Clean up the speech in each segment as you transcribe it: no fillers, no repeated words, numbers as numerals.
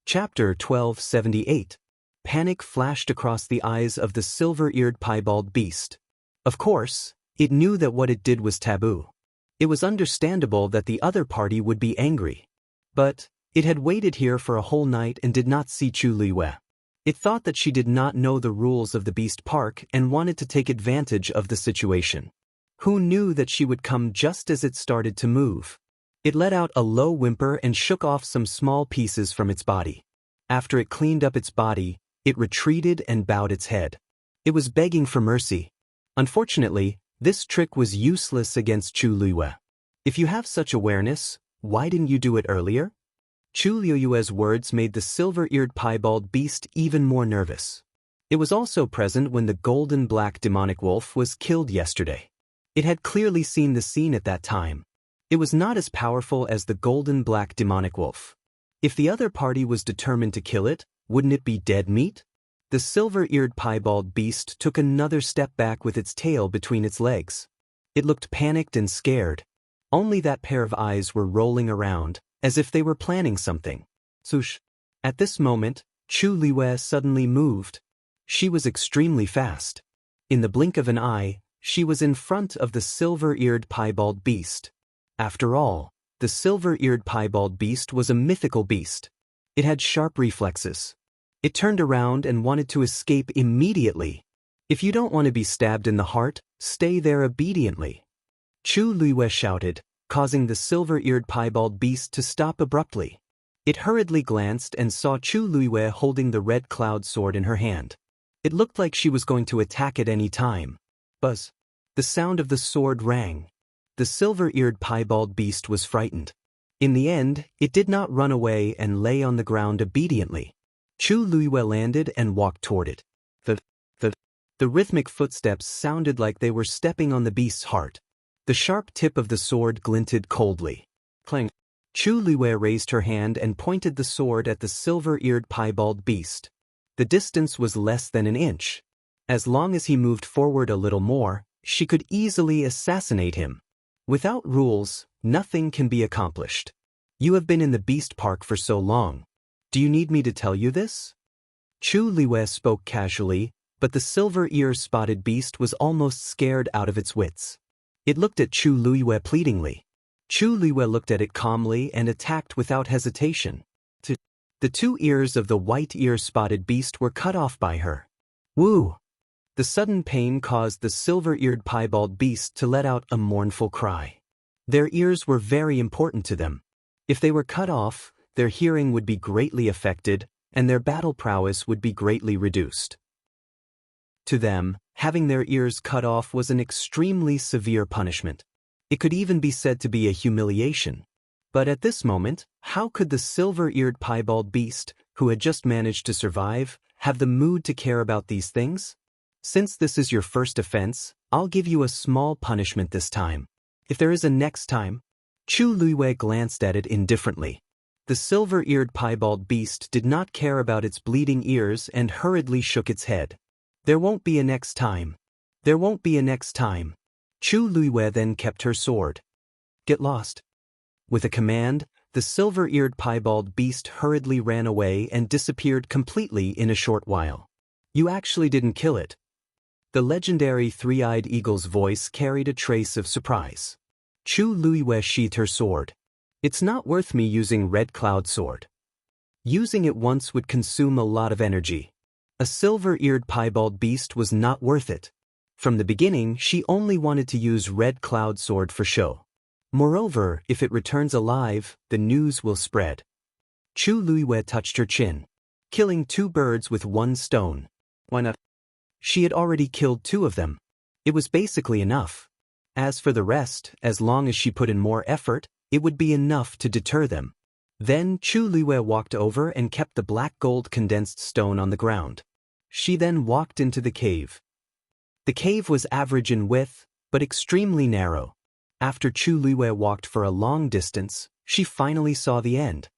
Chapter 1278. Panic flashed across the eyes of the silver-eared piebald beast. Of course, it knew that what it did was taboo. It was understandable that the other party would be angry. But it had waited here for a whole night and did not see Chu Luiyue. It thought that she did not know the rules of the beast park and wanted to take advantage of the situation. Who knew that she would come just as it started to move? It let out a low whimper and shook off some small pieces from its body. After it cleaned up its body, it retreated and bowed its head. It was begging for mercy. Unfortunately, this trick was useless against Chu Luiyue. If you have such awareness, why didn't you do it earlier? Chu Luiyue's words made the silver-eared piebald beast even more nervous. It was also present when the golden-black demonic wolf was killed yesterday. It had clearly seen the scene at that time. It was not as powerful as the golden-black demonic wolf. If the other party was determined to kill it, wouldn't it be dead meat? The silver-eared piebald beast took another step back with its tail between its legs. It looked panicked and scared. Only that pair of eyes were rolling around, as if they were planning something. Swoosh! At this moment, Chu Luiyue suddenly moved. She was extremely fast. In the blink of an eye, she was in front of the silver-eared piebald beast. After all, the silver-eared piebald beast was a mythical beast. It had sharp reflexes. It turned around and wanted to escape immediately. If you don't want to be stabbed in the heart, stay there obediently. Chu Luiyue shouted, causing the silver-eared piebald beast to stop abruptly. It hurriedly glanced and saw Chu Luiyue holding the red cloud sword in her hand. It looked like she was going to attack at any time. Buzz! The sound of the sword rang. The silver-eared piebald beast was frightened. In the end, it did not run away and lay on the ground obediently. Chu Luiyue landed and walked toward it. The rhythmic footsteps sounded like they were stepping on the beast's heart. The sharp tip of the sword glinted coldly. Clang! Chu Luiyue raised her hand and pointed the sword at the silver-eared piebald beast. The distance was less than an inch. As long as he moved forward a little more, she could easily assassinate him. Without rules, nothing can be accomplished. You have been in the beast park for so long. Do you need me to tell you this? Chu Luiyue spoke casually, but the silver-ear-spotted beast was almost scared out of its wits. It looked at Chu Luiyue pleadingly. Chu Luiyue looked at it calmly and attacked without hesitation. The two ears of the white-ear-spotted beast were cut off by her. Woo! The sudden pain caused the silver-eared piebald beast to let out a mournful cry. Their ears were very important to them. If they were cut off, their hearing would be greatly affected, and their battle prowess would be greatly reduced. To them, having their ears cut off was an extremely severe punishment. It could even be said to be a humiliation. But at this moment, how could the silver-eared piebald beast, who had just managed to survive, have the mood to care about these things? Since this is your first offense, I'll give you a small punishment this time. If there is a next time. Chu Luiyue glanced at it indifferently. The silver-eared piebald beast did not care about its bleeding ears and hurriedly shook its head. There won't be a next time. There won't be a next time. Chu Luiyue then kept her sword. Get lost. With a command, the silver-eared piebald beast hurriedly ran away and disappeared completely in a short while. You actually didn't kill it. The legendary three-eyed eagle's voice carried a trace of surprise. Chu Luiyue sheathed her sword. It's not worth me using Red Cloud Sword. Using it once would consume a lot of energy. A silver-eared piebald beast was not worth it. From the beginning, she only wanted to use Red Cloud Sword for show. Moreover, if it returns alive, the news will spread. Chu Luiyue touched her chin. Killing two birds with one stone. Why not? She had already killed two of them. It was basically enough. As for the rest, as long as she put in more effort, it would be enough to deter them. Then Chu Luiyue walked over and kept the black gold condensed stone on the ground. She then walked into the cave. The cave was average in width, but extremely narrow. After Chu Luiyue walked for a long distance, she finally saw the end.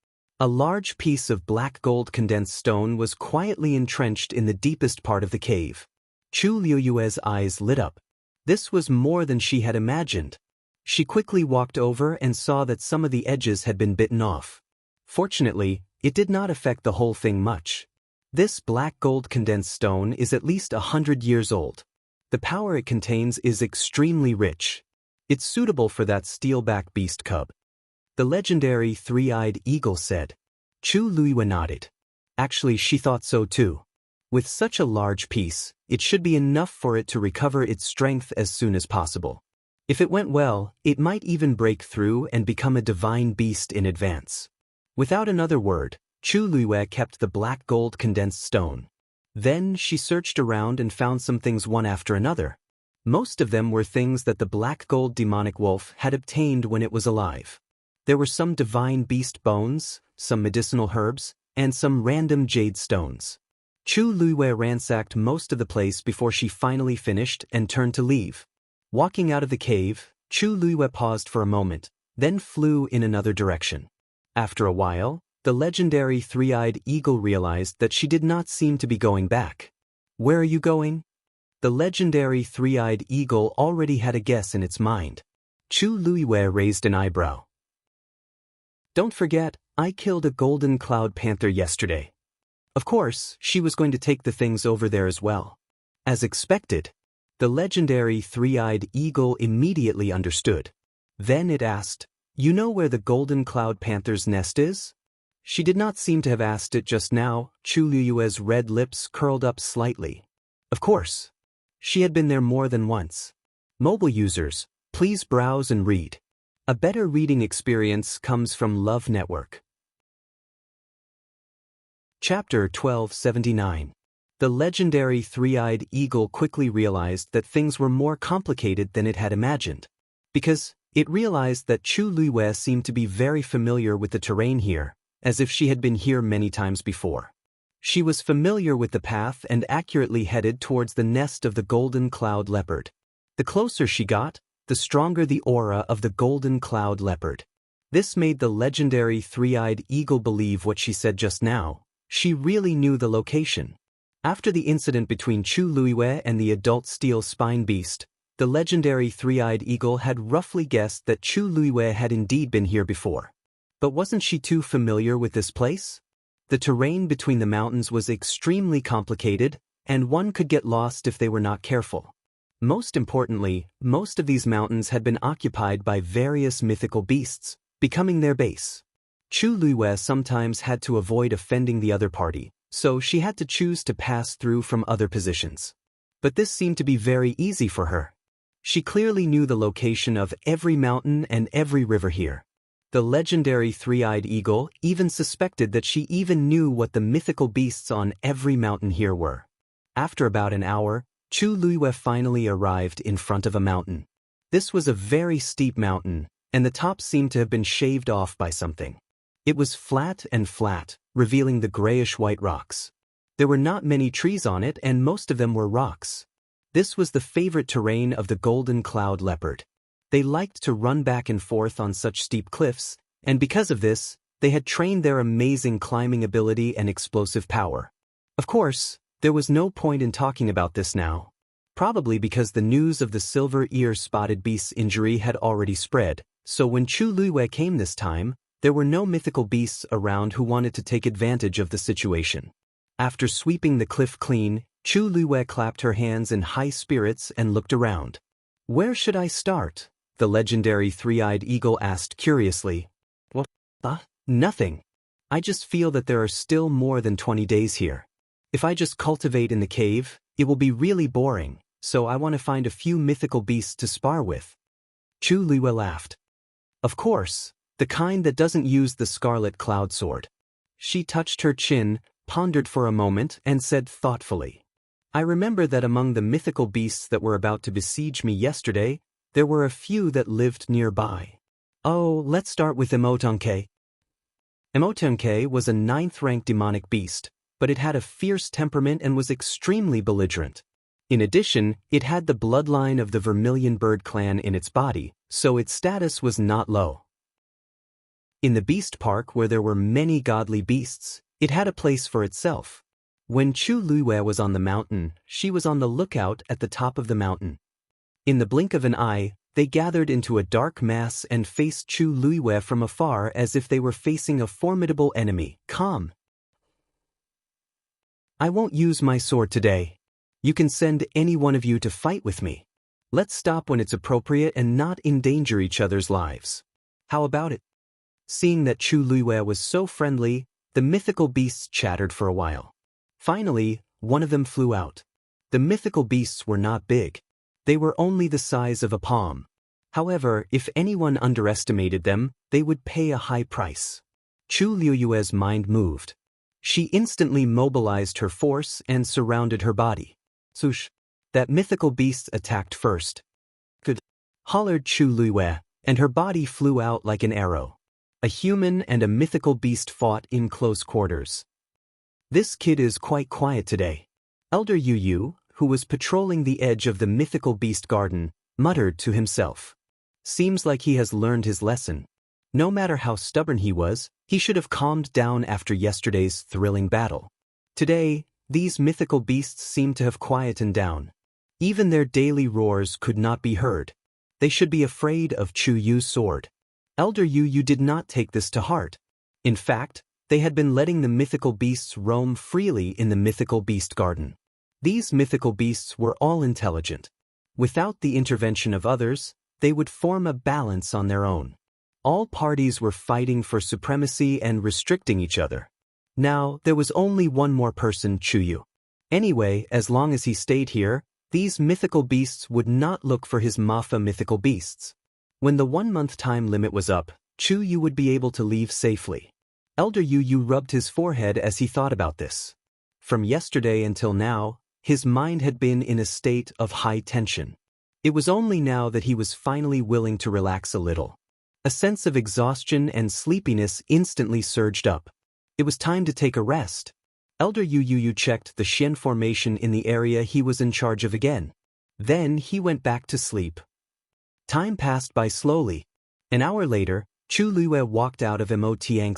A large piece of black gold condensed stone was quietly entrenched in the deepest part of the cave. Chu Luiyue's eyes lit up. This was more than she had imagined. She quickly walked over and saw that some of the edges had been bitten off. Fortunately, it did not affect the whole thing much. This black gold condensed stone is at least 100 years old. The power it contains is extremely rich. It's suitable for that steelback beast cub. The legendary three-eyed eagle said. Chu Luiyue nodded. Actually, she thought so too. With such a large piece, it should be enough for it to recover its strength as soon as possible. If it went well, it might even break through and become a divine beast in advance. Without another word, Chu Luiyue kept the black gold condensed stone. Then she searched around and found some things one after another. Most of them were things that the black gold demonic wolf had obtained when it was alive. There were some divine beast bones, some medicinal herbs, and some random jade stones. Chu Luiyue ransacked most of the place before she finally finished and turned to leave. Walking out of the cave, Chu Luiyue paused for a moment, then flew in another direction. After a while, the legendary three-eyed eagle realized that she did not seem to be going back. Where are you going? The legendary three-eyed eagle already had a guess in its mind. Chu Luiyue raised an eyebrow. Don't forget, I killed a golden cloud panther yesterday. Of course, she was going to take the things over there as well. As expected, the legendary three-eyed eagle immediately understood. Then it asked, You know where the golden cloud panther's nest is? She did not seem to have asked it just now. Chu Luiyue's red lips curled up slightly. Of course. She had been there more than once. Mobile users, please browse and read. A better reading experience comes from Love Network. Chapter 1279. The legendary three-eyed eagle quickly realized that things were more complicated than it had imagined. Because it realized that Chu Luiyue seemed to be very familiar with the terrain here, as if she had been here many times before. She was familiar with the path and accurately headed towards the nest of the golden cloud leopard. The closer she got, the stronger the aura of the golden cloud leopard. This made the legendary three-eyed eagle believe what she said just now. She really knew the location. After the incident between Chu Luiyue and the adult steel spine beast, the legendary three-eyed eagle had roughly guessed that Chu Luiyue had indeed been here before. But wasn't she too familiar with this place? The terrain between the mountains was extremely complicated, and one could get lost if they were not careful. Most importantly, most of these mountains had been occupied by various mythical beasts, becoming their base. Chu Luiyue sometimes had to avoid offending the other party, so she had to choose to pass through from other positions. But this seemed to be very easy for her. She clearly knew the location of every mountain and every river here. The legendary three-eyed eagle even suspected that she even knew what the mythical beasts on every mountain here were. After about an hour, Chu Luiyue finally arrived in front of a mountain. This was a very steep mountain, and the top seemed to have been shaved off by something. It was flat and flat, revealing the grayish-white rocks. There were not many trees on it, and most of them were rocks. This was the favorite terrain of the golden cloud leopard. They liked to run back and forth on such steep cliffs, and because of this, they had trained their amazing climbing ability and explosive power. Of course, there was no point in talking about this now. Probably because the news of the silver-ear spotted beast's injury had already spread, so when Chu Luiyue came this time, there were no mythical beasts around who wanted to take advantage of the situation. After sweeping the cliff clean, Chu Luiyue clapped her hands in high spirits and looked around. Where should I start? The legendary three-eyed eagle asked curiously. What? Nothing. I just feel that there are still more than 20 days here. If I just cultivate in the cave, it will be really boring, so I want to find a few mythical beasts to spar with. Chu Luiyue laughed. Of course, the kind that doesn't use the scarlet cloud sword. She touched her chin, pondered for a moment, and said thoughtfully. I remember that among the mythical beasts that were about to besiege me yesterday, there were a few that lived nearby. Oh, let's start with Immortal. Immortal was a 9th-rank demonic beast, but it had a fierce temperament and was extremely belligerent. In addition, it had the bloodline of the Vermilion Bird clan in its body, so its status was not low. In the beast park where there were many godly beasts, it had a place for itself. When Chu Luiyue was on the mountain, she was on the lookout at the top of the mountain. In the blink of an eye, They gathered into a dark mass and faced Chu Luiwei from afar as if they were facing a formidable enemy. Calm. I won't use my sword today. You can send any one of you to fight with me. Let's stop when it's appropriate and not endanger each other's lives. How about it? Seeing that Chu Luiwei was so friendly, the mythical beasts chattered for a while. Finally, one of them flew out. The mythical beasts were not big. They were only the size of a palm. However, if anyone underestimated them, they would pay a high price. Chu Luiwei's mind moved. She instantly mobilized her force and surrounded her body. Swoosh! That mythical beast attacked first. Good! Hollered Chu Luiwei, and her body flew out like an arrow. A human and a mythical beast fought in close quarters. This kid is quite quiet today. Elder Yu, who was patrolling the edge of the mythical beast garden, muttered to himself. Seems like he has learned his lesson. No matter how stubborn he was, he should have calmed down after yesterday's thrilling battle. Today, these mythical beasts seemed to have quietened down. Even their daily roars could not be heard. They should be afraid of Chu Yu's sword. Elder Yu did not take this to heart. In fact, they had been letting the mythical beasts roam freely in the mythical beast garden. These mythical beasts were all intelligent. Without the intervention of others, they would form a balance on their own. All parties were fighting for supremacy and restricting each other. Now, there was only one more person, Chu Yu. Anyway, as long as he stayed here, these mythical beasts would not look for his Mafa mythical beasts. When the 1-month time limit was up, Chu Yu would be able to leave safely. Elder Yu rubbed his forehead as he thought about this. From yesterday until now, his mind had been in a state of high tension. It was only now that he was finally willing to relax a little. A sense of exhaustion and sleepiness instantly surged up. It was time to take a rest. Elder Yu checked the Xian formation in the area he was in charge of again. Then he went back to sleep. Time passed by slowly. An hour later, Chu Luiwei walked out of Mo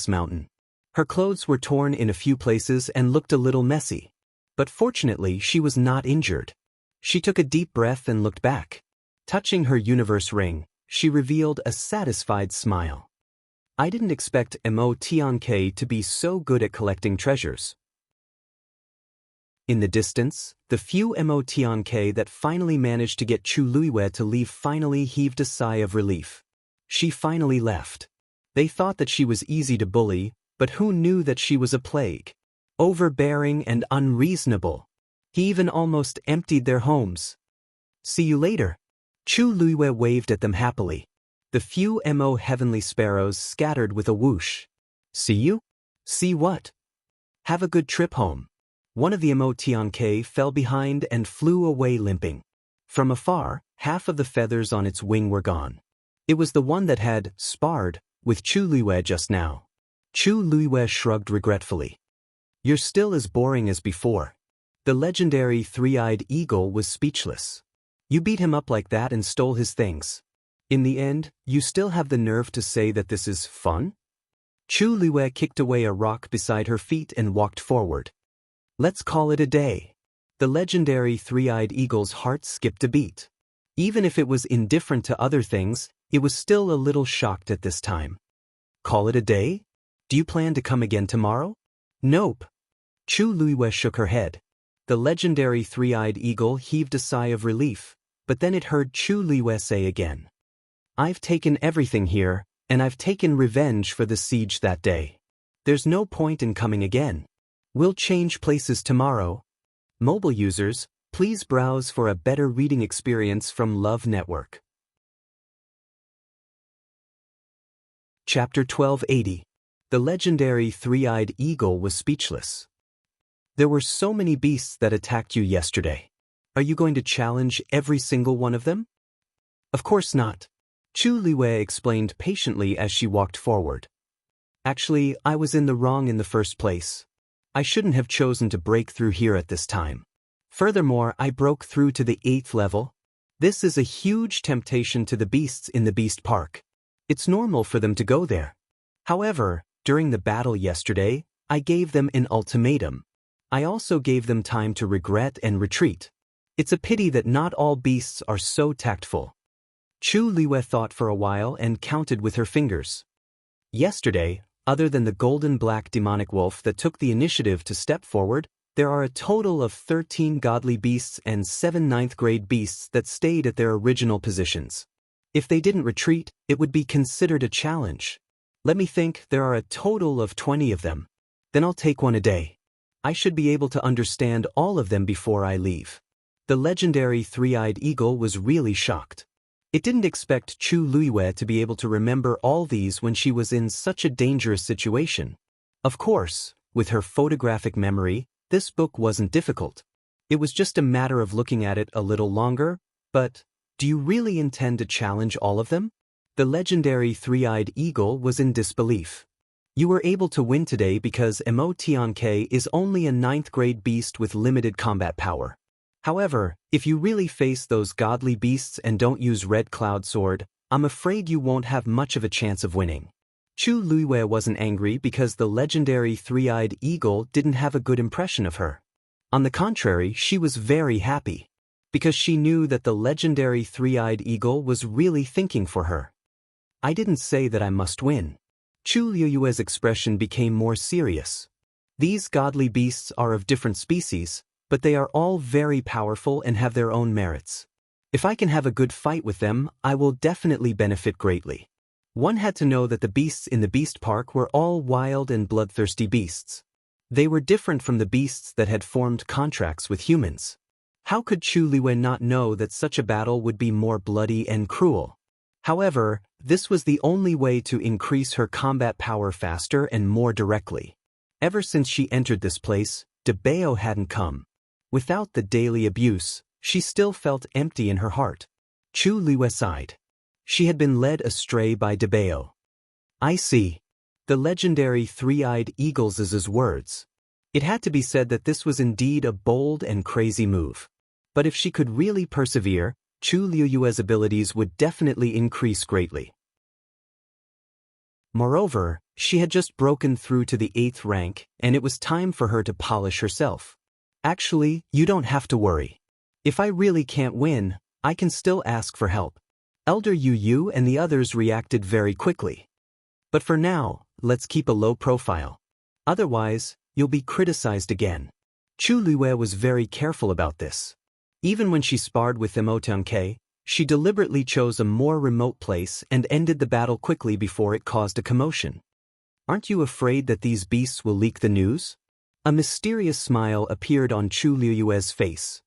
mountain. Her clothes were torn in a few places and looked a little messy. But fortunately, she was not injured. She took a deep breath and looked back. Touching her universe ring, she revealed a satisfied smile. I didn't expect Mo to be so good at collecting treasures. In the distance, the few Mo that finally managed to get Chu Luiwei to leave finally heaved a sigh of relief. She finally left. They thought that she was easy to bully, but who knew that she was a plague? Overbearing and unreasonable. He even almost emptied their homes. See you later. Chu Luiwei waved at them happily. The few Mo heavenly sparrows scattered with a whoosh. See you? See what? Have a good trip home. One of the Mo fell behind and flew away limping. From afar, half of the feathers on its wing were gone. It was the one that had sparred with Chu Luiwei just now. Chu Luiwei shrugged regretfully. You're still as boring as before. The legendary three-eyed eagle was speechless. You beat him up like that and stole his things. In the end, you still have the nerve to say that this is fun? Chu Luiwei kicked away a rock beside her feet and walked forward. Let's call it a day. The legendary three-eyed eagle's heart skipped a beat. Even if it was indifferent to other things, it was still a little shocked at this time. Call it a day? Do you plan to come again tomorrow? Nope. Chu Luiwei shook her head. The legendary three-eyed eagle heaved a sigh of relief, but then it heard Chu Luiwei say again. I've taken everything here, and I've taken revenge for the siege that day. There's no point in coming again. We'll change places tomorrow. Mobile users, please browse for a better reading experience from Love Network. Chapter 1280. The legendary three-eyed eagle was speechless. There were so many beasts that attacked you yesterday. Are you going to challenge every single one of them? Of course not. Chu Luiwei explained patiently as she walked forward. Actually, I was in the wrong in the first place. I shouldn't have chosen to break through here at this time. Furthermore, I broke through to the 8th level. This is a huge temptation to the beasts in the Beast Park. It's normal for them to go there. However, during the battle yesterday, I gave them an ultimatum. I also gave them time to regret and retreat. It's a pity that not all beasts are so tactful. Chu Liwei thought for a while and counted with her fingers. Yesterday, other than the golden-black demonic wolf that took the initiative to step forward, there are a total of 13 godly beasts and 7 ninth-grade beasts that stayed at their original positions. If they didn't retreat, it would be considered a challenge. Let me think, there are a total of 20 of them. Then I'll take one a day. I should be able to understand all of them before I leave. The legendary three-eyed eagle was really shocked. It didn't expect Chu Liwei to be able to remember all these when she was in such a dangerous situation. Of course, with her photographic memory, this book wasn't difficult. It was just a matter of looking at it a little longer, but do you really intend to challenge all of them? The legendary three-eyed eagle was in disbelief. You were able to win today because Immortal is only a ninth-grade beast with limited combat power. However, if you really face those godly beasts and don't use Red Cloud Sword, I'm afraid you won't have much of a chance of winning. Chu Liwei wasn't angry because the legendary three-eyed eagle didn't have a good impression of her. On the contrary, she was very happy, because she knew that the legendary three-eyed eagle was really thinking for her. I didn't say that I must win. Chu Liwei's expression became more serious. These godly beasts are of different species, but they are all very powerful and have their own merits. If I can have a good fight with them, I will definitely benefit greatly. One had to know that the beasts in the beast park were all wild and bloodthirsty beasts. They were different from the beasts that had formed contracts with humans. How could Chu Liwei not know that such a battle would be more bloody and cruel? However, this was the only way to increase her combat power faster and more directly. Ever since she entered this place, Debao hadn't come. Without the daily abuse, she still felt empty in her heart. Chu Liwei sighed. She had been led astray by Debao. I see. The legendary three-eyed eagle's words. It had to be said that this was indeed a bold and crazy move. But if she could really persevere, Chu Liwei's abilities would definitely increase greatly. Moreover, she had just broken through to the 8th rank, and it was time for her to polish herself. Actually, you don't have to worry. If I really can't win, I can still ask for help. Elder Yu and the others reacted very quickly. But for now, let's keep a low profile. Otherwise, you'll be criticized again. Chu Liwei was very careful about this. Even when she sparred with Immortal, she deliberately chose a more remote place and ended the battle quickly before it caused a commotion. Aren't you afraid that these beasts will leak the news? A mysterious smile appeared on Chu Liwei's face.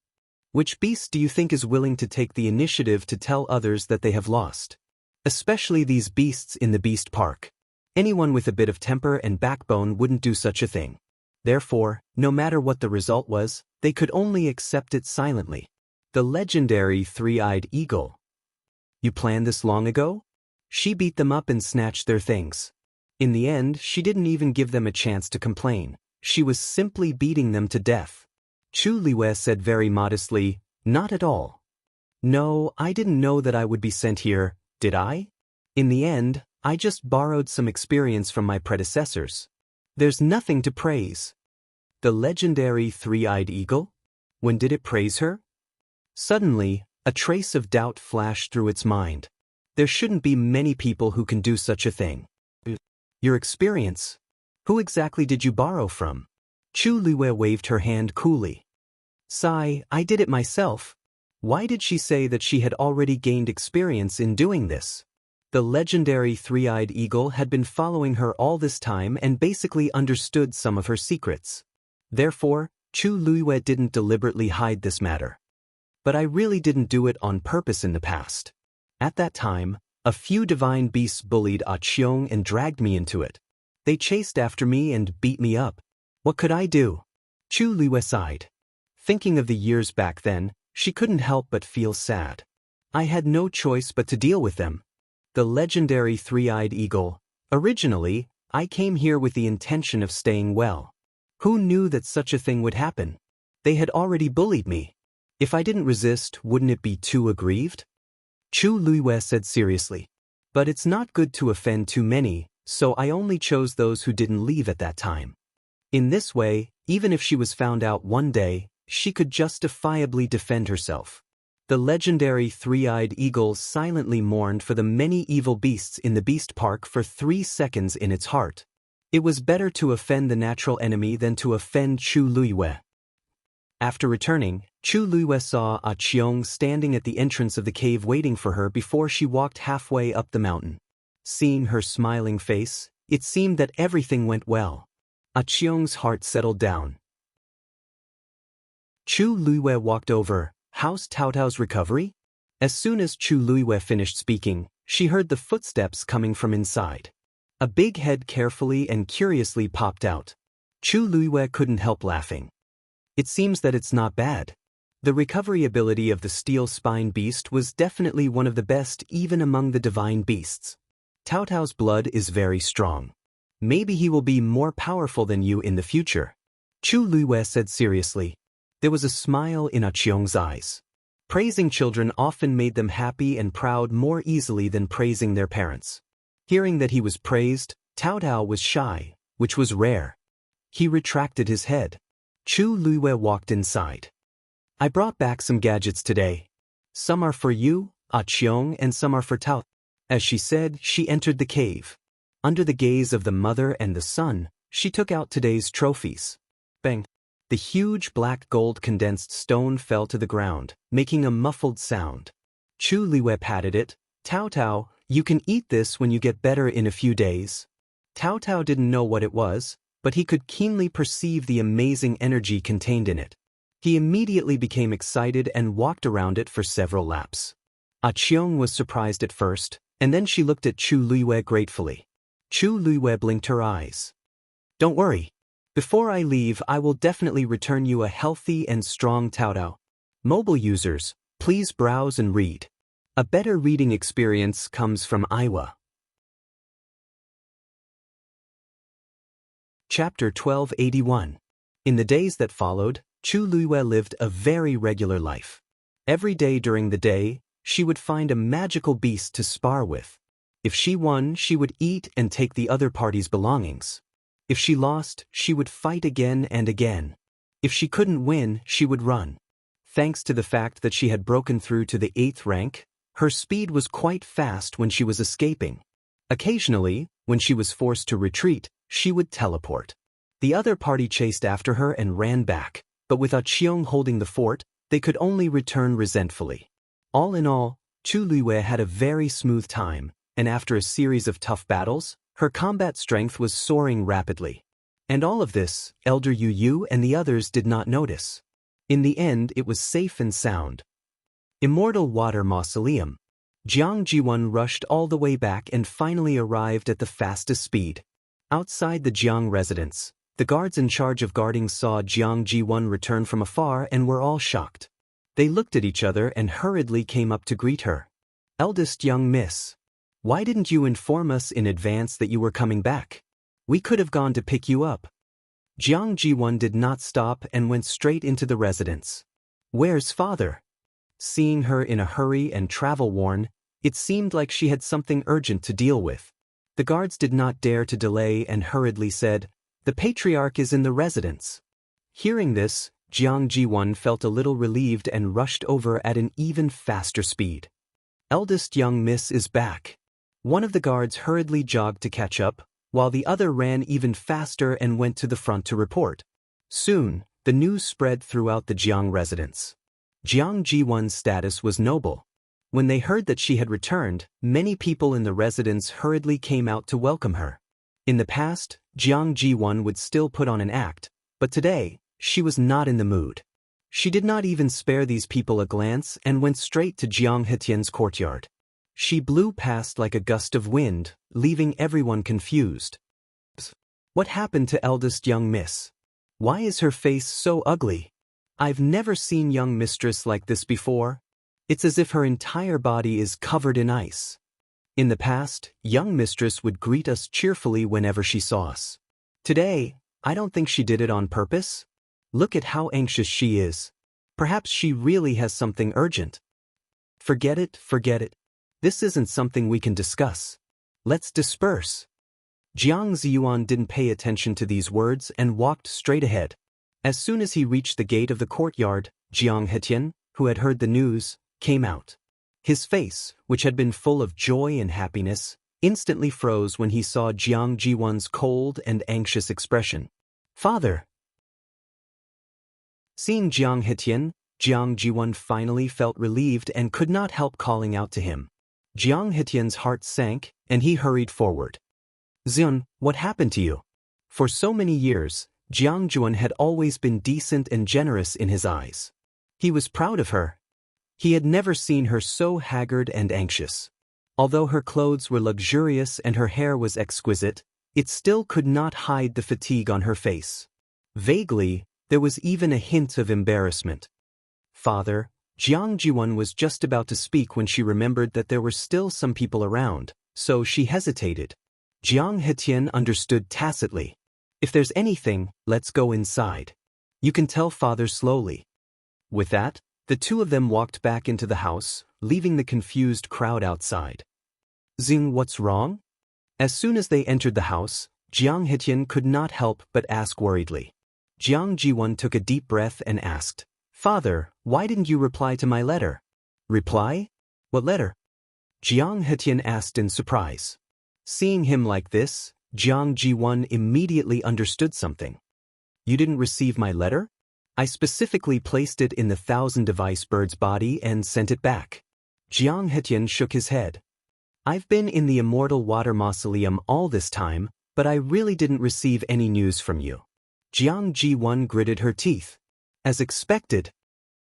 Which beast do you think is willing to take the initiative to tell others that they have lost? Especially these beasts in the beast park. Anyone with a bit of temper and backbone wouldn't do such a thing. Therefore, no matter what the result was, they could only accept it silently. The legendary three-eyed eagle. You planned this long ago? She beat them up and snatched their things. In the end, she didn't even give them a chance to complain. She was simply beating them to death. Chu Liwei said very modestly, not at all. No, I didn't know that I would be sent here, did I? In the end, I just borrowed some experience from my predecessors. There's nothing to praise. The legendary three-eyed eagle? When did it praise her? Suddenly, a trace of doubt flashed through its mind. There shouldn't be many people who can do such a thing. Your experience? Who exactly did you borrow from? Chu Liwei waved her hand coolly. Sigh, I did it myself. Why did she say that she had already gained experience in doing this? The legendary three-eyed eagle had been following her all this time and basically understood some of her secrets. Therefore, Chu Liwei didn't deliberately hide this matter. But I really didn't do it on purpose in the past. At that time, a few divine beasts bullied Qiong and dragged me into it. They chased after me and beat me up. What could I do? Chu Liwei sighed. Thinking of the years back then, she couldn't help but feel sad. I had no choice but to deal with them. The legendary three-eyed eagle. Originally, I came here with the intention of staying well. Who knew that such a thing would happen? They had already bullied me. If I didn't resist, wouldn't it be too aggrieved? Chu Liwei said seriously. But it's not good to offend too many, so I only chose those who didn't leave at that time. In this way, even if she was found out one day, she could justifiably defend herself. The legendary three-eyed eagle silently mourned for the many evil beasts in the beast park for 3 seconds in its heart. It was better to offend the natural enemy than to offend Chu Luiyue. After returning, Chu Luiyue saw A Qiong standing at the entrance of the cave waiting for her before she walked halfway up the mountain. Seeing her smiling face, it seemed that everything went well. A Qiong's heart settled down. Chu Luiyue walked over. How's Tao Tao's recovery? As soon as Chu Luiyue finished speaking, she heard the footsteps coming from inside. A big head carefully and curiously popped out. Chu Luiyue couldn't help laughing. It seems that it's not bad. The recovery ability of the steel spine beast was definitely one of the best even among the divine beasts. Tao Tao's blood is very strong. Maybe he will be more powerful than you in the future. Chu Luiyue said seriously. There was a smile in A Qiong's eyes. Praising children often made them happy and proud more easily than praising their parents. Hearing that he was praised, Tao Tao was shy, which was rare. He retracted his head. Chu Luiyue walked inside. I brought back some gadgets today. Some are for you, A Qiong, and some are for Tao. As she said, she entered the cave. Under the gaze of the mother and the son, she took out today's trophies. Bang! The huge black gold condensed stone fell to the ground, making a muffled sound. Chu Luiyue patted it. Tao Tao, you can eat this when you get better in a few days. Tao Tao didn't know what it was, but he could keenly perceive the amazing energy contained in it. He immediately became excited and walked around it for several laps. A Qiong was surprised at first, and then she looked at Chu Luiyue gratefully. Chu Luiyue blinked her eyes. Don't worry. Before I leave, I will definitely return you a healthy and strong Tao Tao. Mobile users, please browse and read. A better reading experience comes from Iwa. Chapter 1281. In the days that followed, Chu Luiyue lived a very regular life. Every day during the day, she would find a magical beast to spar with. If she won, she would eat and take the other party's belongings. If she lost, she would fight again and again. If she couldn't win, she would run. Thanks to the fact that she had broken through to the 8th rank, her speed was quite fast when she was escaping. Occasionally, when she was forced to retreat, she would teleport. The other party chased after her and ran back, but with A Qiong holding the fort, they could only return resentfully. All in all, Chu Luiyue had a very smooth time, and after a series of tough battles, her combat strength was soaring rapidly. And all of this, Elder Yu Yu and the others did not notice. In the end, it was safe and sound. Immortal Water Mausoleum. Jianghu rushed all the way back and finally arrived at the fastest speed. Outside the Jiang residence, the guards in charge of guarding saw Jianghu return from afar and were all shocked. They looked at each other and hurriedly came up to greet her. Eldest young miss. Why didn't you inform us in advance that you were coming back? We could have gone to pick you up. Jianghu did not stop and went straight into the residence. Where's father? Seeing her in a hurry and travel-worn, it seemed like she had something urgent to deal with. The guards did not dare to delay and hurriedly said, The patriarch is in the residence. Hearing this, Jianghu felt a little relieved and rushed over at an even faster speed. Eldest young miss is back. One of the guards hurriedly jogged to catch up, while the other ran even faster and went to the front to report. Soon, the news spread throughout the Jiang residence. Jianghu's status was noble. When they heard that she had returned, many people in the residence hurriedly came out to welcome her. In the past, Jianghu would still put on an act, but today, she was not in the mood. She did not even spare these people a glance and went straight to Jiang Hetian's courtyard. She blew past like a gust of wind, leaving everyone confused. What happened to eldest young miss? Why is her face so ugly? I've never seen young mistress like this before. It's as if her entire body is covered in ice. In the past, young mistress would greet us cheerfully whenever she saw us. Today, I don't think she did it on purpose. Look at how anxious she is. Perhaps she really has something urgent. Forget it, forget it. This isn't something we can discuss. Let's disperse. Jiang Ziyuan didn't pay attention to these words and walked straight ahead. As soon as he reached the gate of the courtyard, Jiang Hetian, who had heard the news, came out. His face, which had been full of joy and happiness, instantly froze when he saw Jiang Jiwan's cold and anxious expression. "Father!" Seeing Jiang Hetian, Jiang Jiwan finally felt relieved and could not help calling out to him. Jiang Hetian's heart sank, and he hurried forward. "Zun, what happened to you?" For so many years, Jiang Jiwan had always been decent and generous in his eyes. He was proud of her. He had never seen her so haggard and anxious. Although her clothes were luxurious and her hair was exquisite, it still could not hide the fatigue on her face. Vaguely, there was even a hint of embarrassment. "Father," Jiang Jiwan was just about to speak when she remembered that there were still some people around, so she hesitated. Jiang Hetian understood tacitly. "If there's anything, let's go inside. You can tell Father slowly." With that, the two of them walked back into the house, leaving the confused crowd outside. "Xing, what's wrong?" As soon as they entered the house, Jiang Hetian could not help but ask worriedly. Jiang Jiwan took a deep breath and asked, "Father, why didn't you reply to my letter?" "Reply? What letter?" Jiang Hetian asked in surprise. Seeing him like this, Jiang Jiwan immediately understood something. "You didn't receive my letter? I specifically placed it in the 1,000-device bird's body and sent it back." Jiang Hetian shook his head. "I've been in the Immortal Water Mausoleum all this time, but I really didn't receive any news from you." Jiang Jiwan gritted her teeth. "As expected.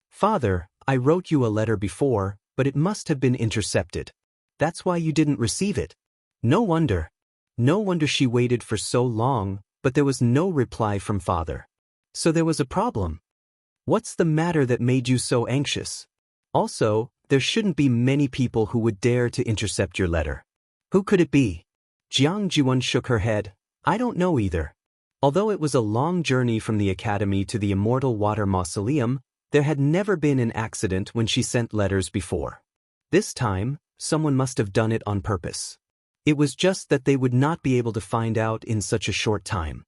Father, I wrote you a letter before, but it must have been intercepted. That's why you didn't receive it." No wonder. No wonder she waited for so long, but there was no reply from Father. So there was a problem. What's the matter that made you so anxious? Also, there shouldn't be many people who would dare to intercept your letter. Who could it be? Jiang Jiwan shook her head. "I don't know either." Although it was a long journey from the academy to the Immortal Water Mausoleum, there had never been an accident when she sent letters before. This time, someone must have done it on purpose. It was just that they would not be able to find out in such a short time.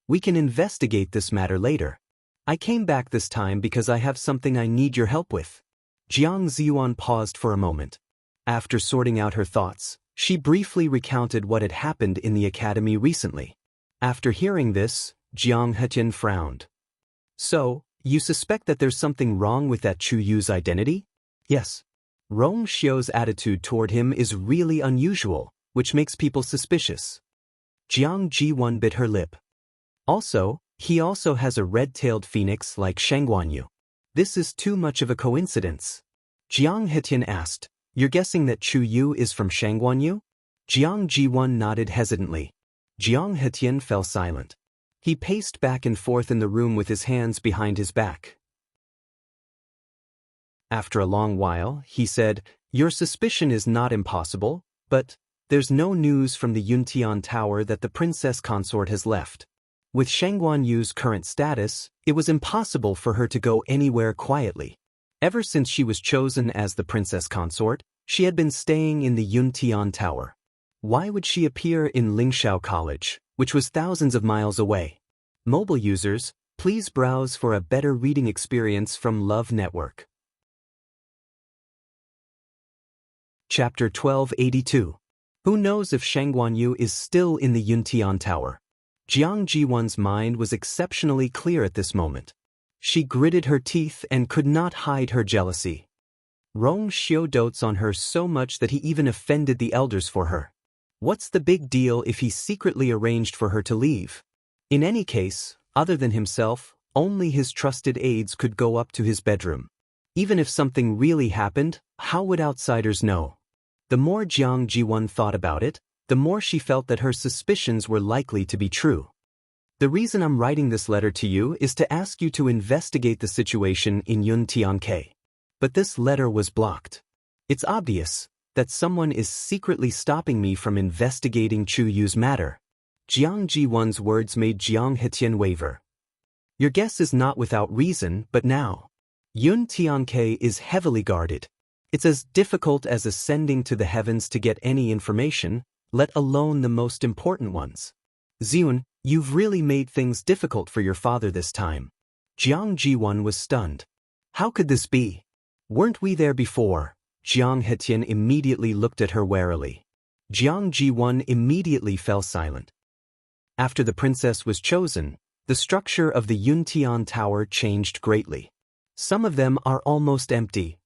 "We can investigate this matter later. I came back this time because I have something I need your help with." Jiang Ziyuan paused for a moment. After sorting out her thoughts, she briefly recounted what had happened in the academy recently. After hearing this, Jiang Hetian frowned. "So, you suspect that there's something wrong with that Chu Yu's identity?" "Yes. Rong Xiu's attitude toward him is really unusual, which makes people suspicious." Jiang Jiwan bit her lip. "Also, he also has a red-tailed phoenix like Shangguanyu. This is too much of a coincidence." Jiang Hetian asked, "You're guessing that Chu Yu is from Shangguanyu?" Jiang Jiwan nodded hesitantly. Jiang Hetian fell silent. He paced back and forth in the room with his hands behind his back. After a long while, he said, "Your suspicion is not impossible, but there's no news from the Yuntian Tower that the princess consort has left. With Shangguanyu's current status, it was impossible for her to go anywhere quietly. Ever since she was chosen as the princess consort, she had been staying in the Yuntian Tower. Why would she appear in Lingshao College, which was thousands of miles away?" Mobile users, please browse for a better reading experience from Love Network. Chapter 1282. Who knows if Shangguanyu is still in the Yuntian Tower? Jiang Jiwan's mind was exceptionally clear at this moment. She gritted her teeth and could not hide her jealousy. Rong Xiu dotes on her so much that he even offended the elders for her. What's the big deal if he secretly arranged for her to leave? In any case, other than himself, only his trusted aides could go up to his bedroom. Even if something really happened, how would outsiders know? The more Jiang Jiwan thought about it, the more she felt that her suspicions were likely to be true. "The reason I'm writing this letter to you is to ask you to investigate the situation in Yuntianke. But this letter was blocked. It's obvious that someone is secretly stopping me from investigating Chu Yu's matter." Jiang Jiwan's words made Jiang Hetian waver. "Your guess is not without reason, but now. Yuntianke is heavily guarded. It's as difficult as ascending to the heavens to get any information, let alone the most important ones. Ziyun, you've really made things difficult for your father this time." Jiang Jiwan was stunned. How could this be? Weren't we there before? Jiang Hetian immediately looked at her warily. Jiang Ji1 immediately fell silent. After the princess was chosen, the structure of the Yuntian Tower changed greatly. Some of them are almost empty.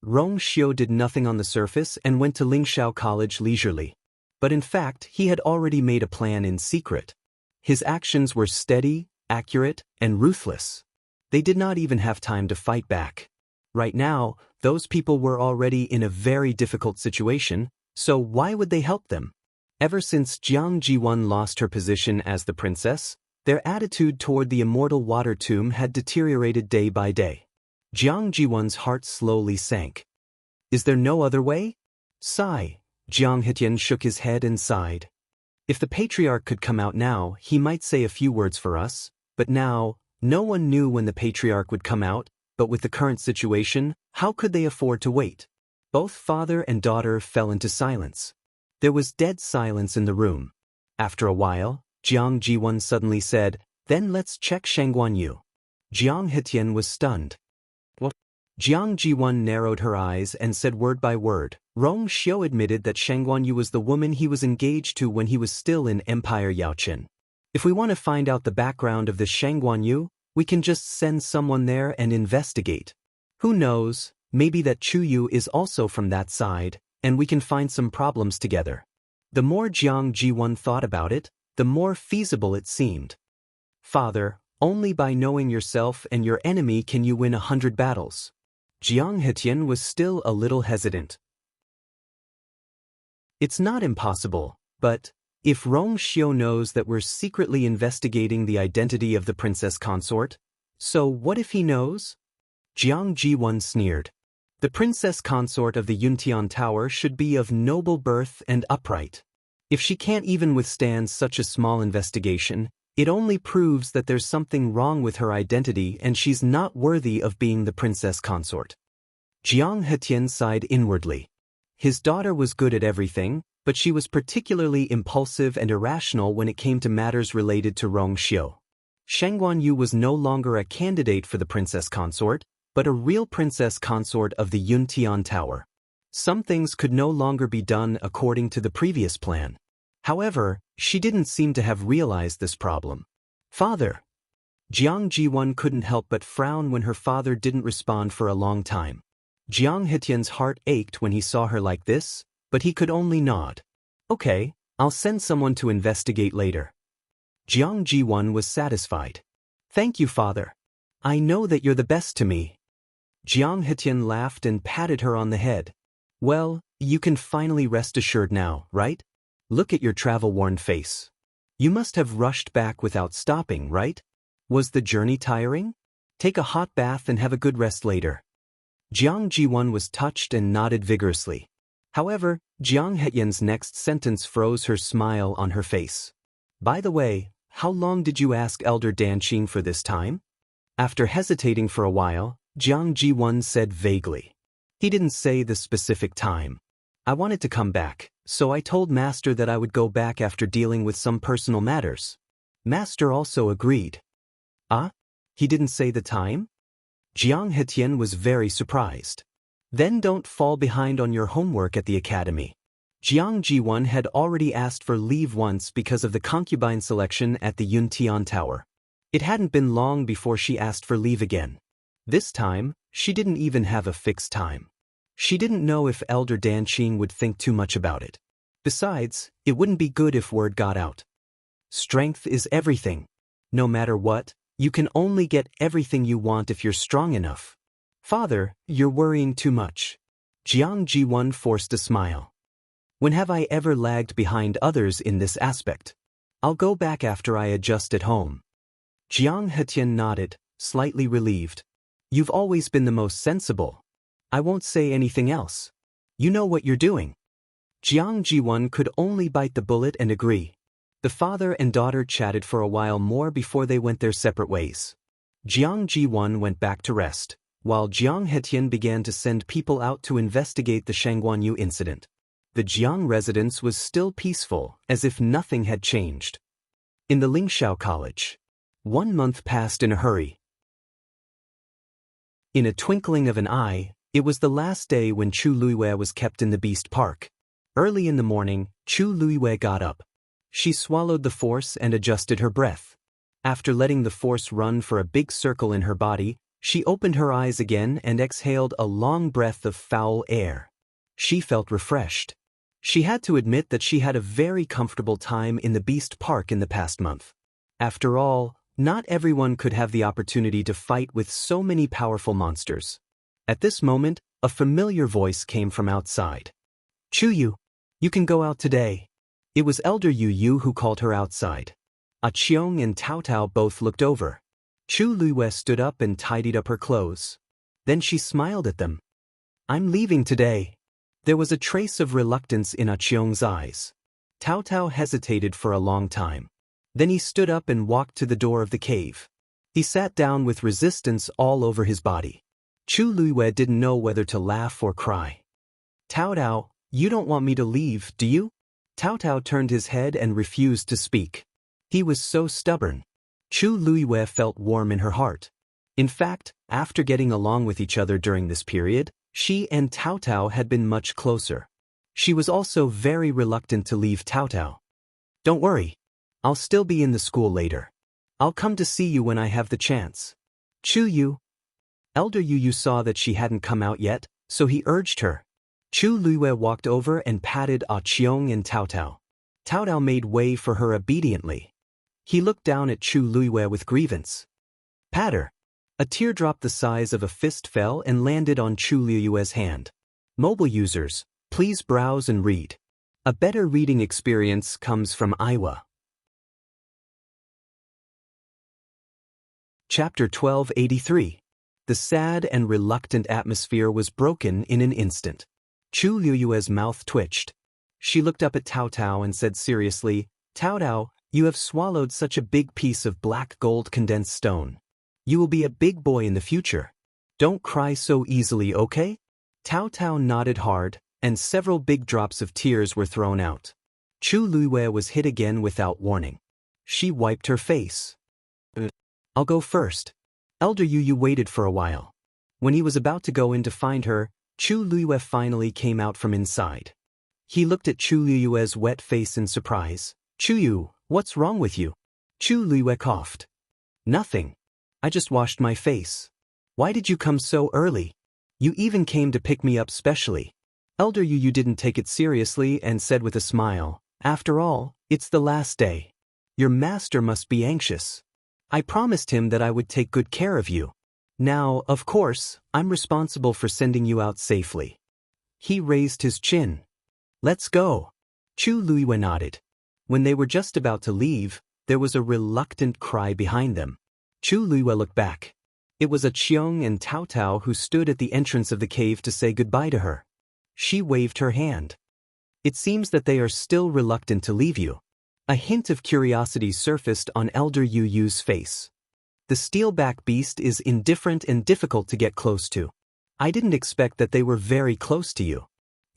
Rong Xiu did nothing on the surface and went to Lingshao College leisurely. But in fact, he had already made a plan in secret. His actions were steady, accurate, and ruthless. They did not even have time to fight back. Right now, those people were already in a very difficult situation, so why would they help them? Ever since Jiang Ji1 lost her position as the princess, their attitude toward the immortal water tomb had deteriorated day by day. Jiang Ji1's heart slowly sank. Is there no other way? Sigh. Jiang Hetian shook his head and sighed. If the patriarch could come out now, he might say a few words for us, but now, no one knew when the patriarch would come out, but with the current situation, how could they afford to wait? Both father and daughter fell into silence. There was dead silence in the room. After a while, Jiang Ji1 suddenly said, "Then let's check Shangguanyu." Jiang Hetian was stunned. What? Jiang Ji1 narrowed her eyes and said word by word. Rong Xiu admitted that Shangguanyu was the woman he was engaged to when he was still in Empire Yaoqin. If we want to find out the background of this Shangguanyu, we can just send someone there and investigate. Who knows, maybe that Chuyu is also from that side, and we can find some problems together. The more Jiang Ji1 thought about it, the more feasible it seemed. Father, only by knowing yourself and your enemy can you win 100 battles. Jiang Hetian was still a little hesitant. It's not impossible, but if Rong Xiu knows that we're secretly investigating the identity of the princess consort, so what if he knows? Jiang Ji1 sneered. The princess consort of the Yuntian Tower should be of noble birth and upright. If she can't even withstand such a small investigation, it only proves that there's something wrong with her identity and she's not worthy of being the princess consort. Jiang Hetian sighed inwardly. His daughter was good at everything, but she was particularly impulsive and irrational when it came to matters related to Rong Xiu. Shangguanyu was no longer a candidate for the princess consort, but a real princess consort of the Yuntian Tower. Some things could no longer be done according to the previous plan. However, she didn't seem to have realized this problem. Father! Jiang Ji1 couldn't help but frown when her father didn't respond for a long time. Jiang Hetian's heart ached when he saw her like this, but he could only nod. Okay, I'll send someone to investigate later. Jiang Ji1 was satisfied. Thank you, father. I know that you're the best to me. Jiang Hetian laughed and patted her on the head. Well, you can finally rest assured now, right? Look at your travel-worn face. You must have rushed back without stopping, right? Was the journey tiring? Take a hot bath and have a good rest later. Jiang Ji1 was touched and nodded vigorously. However, Jiang Hetian's next sentence froze her smile on her face. By the way, how long did you ask Elder Danqing for this time? After hesitating for a while, Jiang Ji1 said vaguely. He didn't say the specific time. I wanted to come back, so I told Master that I would go back after dealing with some personal matters. Master also agreed. Ah? He didn't say the time? Jiang Hetian was very surprised. Then don't fall behind on your homework at the academy. Jiang Ji1 had already asked for leave once because of the concubine selection at the Yuntian Tower. It hadn't been long before she asked for leave again. This time, she didn't even have a fixed time. She didn't know if Elder Danqing would think too much about it. Besides, it wouldn't be good if word got out. Strength is everything. No matter what, you can only get everything you want if you're strong enough. Father, you're worrying too much. Jiang Ji1 forced a smile. When have I ever lagged behind others in this aspect? I'll go back after I adjust at home. Jiang Hetian nodded, slightly relieved. You've always been the most sensible. I won't say anything else. You know what you're doing. Jiang Ji1 could only bite the bullet and agree. The father and daughter chatted for a while more before they went their separate ways. Jiang Ji1 went back to rest, while Jiang Hetian began to send people out to investigate the Shangguanyu incident. The Jiang residence was still peaceful, as if nothing had changed. In the Lingshao College, 1 month passed in a hurry. In a twinkling of an eye, It was the last day when Chu Luiwei was kept in the Beast Park. Early in the morning, Chu Luiwei got up. She swallowed the force and adjusted her breath. After letting the force run for a big circle in her body, she opened her eyes again and exhaled a long breath of foul air. She felt refreshed. She had to admit that she had a very comfortable time in the Beast Park in the past month. After all, not everyone could have the opportunity to fight with so many powerful monsters. At this moment, a familiar voice came from outside. "Chu Yu, you can go out today." It was Elder Yu Yu who called her outside. Qiong and Tao Tao both looked over. Chu Luiwei stood up and tidied up her clothes. Then she smiled at them. "I'm leaving today." There was a trace of reluctance in Qiong's eyes. Tao Tao hesitated for a long time. Then he stood up and walked to the door of the cave. He sat down with resistance all over his body. Chu Luiwei didn't know whether to laugh or cry. "Tao Tao, you don't want me to leave, do you?" Tao Tao turned his head and refused to speak. He was so stubborn. Chu Luiwei felt warm in her heart. In fact, after getting along with each other during this period, she and Tao Tao had been much closer. She was also very reluctant to leave Tao Tao. "Don't worry. I'll still be in the school later. I'll come to see you when I have the chance." "Chu Yu." Elder Yu Yu saw that she hadn't come out yet, so he urged her. Chu Luiwei walked over and patted Qiong and Tao Tao. Tao Tao made way for her obediently. He looked down at Chu Luiwei with grievance. "Patter." A teardrop the size of a fist fell and landed on Chu Luiwei's hand. Mobile users, please browse and read. A better reading experience comes from Iowa. Chapter 1283. The sad and reluctant atmosphere was broken in an instant. Chu Luiwei's mouth twitched. She looked up at Tao Tao and said seriously, "Tao Tao, you have swallowed such a big piece of black gold condensed stone. You will be a big boy in the future. Don't cry so easily, okay?" Tao Tao nodded hard, and several big drops of tears were thrown out. Chu Luiwei was hit again without warning. She wiped her face. "I'll go first." Elder Yu Yu waited for a while. When he was about to go in to find her, Chu Luiwei finally came out from inside. He looked at Chu Luiwei's wet face in surprise. "Chu Yu, what's wrong with you?" Chu Luiwei coughed. "Nothing. I just washed my face." "Why did you come so early? You even came to pick me up specially." Elder Yu Yu didn't take it seriously and said with a smile, "After all, it's the last day. Your master must be anxious. I promised him that I would take good care of you. Now, of course, I'm responsible for sending you out safely." He raised his chin. "Let's go." Chu Luiwei nodded. When they were just about to leave, there was a reluctant cry behind them. Chu Luiwei looked back. It was Qiong and Tao Tao who stood at the entrance of the cave to say goodbye to her. She waved her hand. "It seems that they are still reluctant to leave you." A hint of curiosity surfaced on Elder Yu Yu's face. "The steelback beast is indifferent and difficult to get close to. I didn't expect that they were very close to you."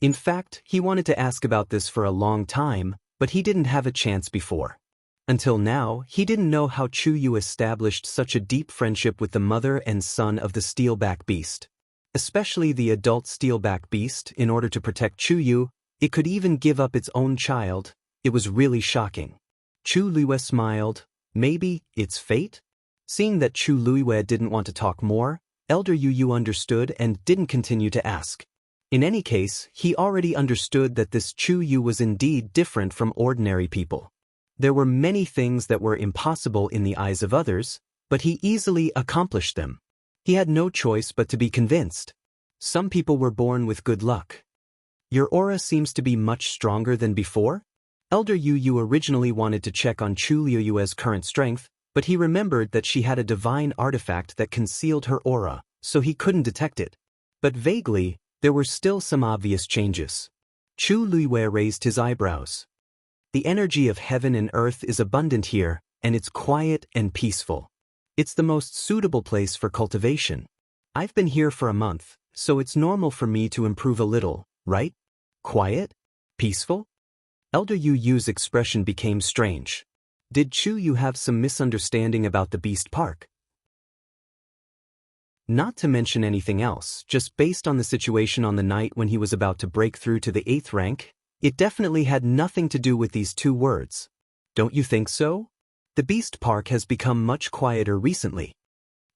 In fact, he wanted to ask about this for a long time, but he didn't have a chance before. Until now, he didn't know how Chu Yu established such a deep friendship with the mother and son of the steelback beast. Especially the adult steelback beast, in order to protect Chu Yu, it could even give up its own child. It was really shocking. Chu Luiwei smiled. Maybe it's fate? Seeing that Chu Luiwei didn't want to talk more, Elder Yu Yu understood and didn't continue to ask. In any case, he already understood that this Chu Yu was indeed different from ordinary people. There were many things that were impossible in the eyes of others, but he easily accomplished them. He had no choice but to be convinced. Some people were born with good luck. "Your aura seems to be much stronger than before?" Elder Yu Yu originally wanted to check on Chu Luiwei's current strength, but he remembered that she had a divine artifact that concealed her aura, so he couldn't detect it. But vaguely, there were still some obvious changes. Chu Luiwei raised his eyebrows. "The energy of heaven and earth is abundant here, and it's quiet and peaceful. It's the most suitable place for cultivation. I've been here for a month, so it's normal for me to improve a little, right? Quiet? Peaceful?" Elder Yu Yu's expression became strange. Did Chu Yu have some misunderstanding about the Beast Park? Not to mention anything else, just based on the situation on the night when he was about to break through to the 8th rank, it definitely had nothing to do with these 2 words. Don't you think so? The Beast Park has become much quieter recently.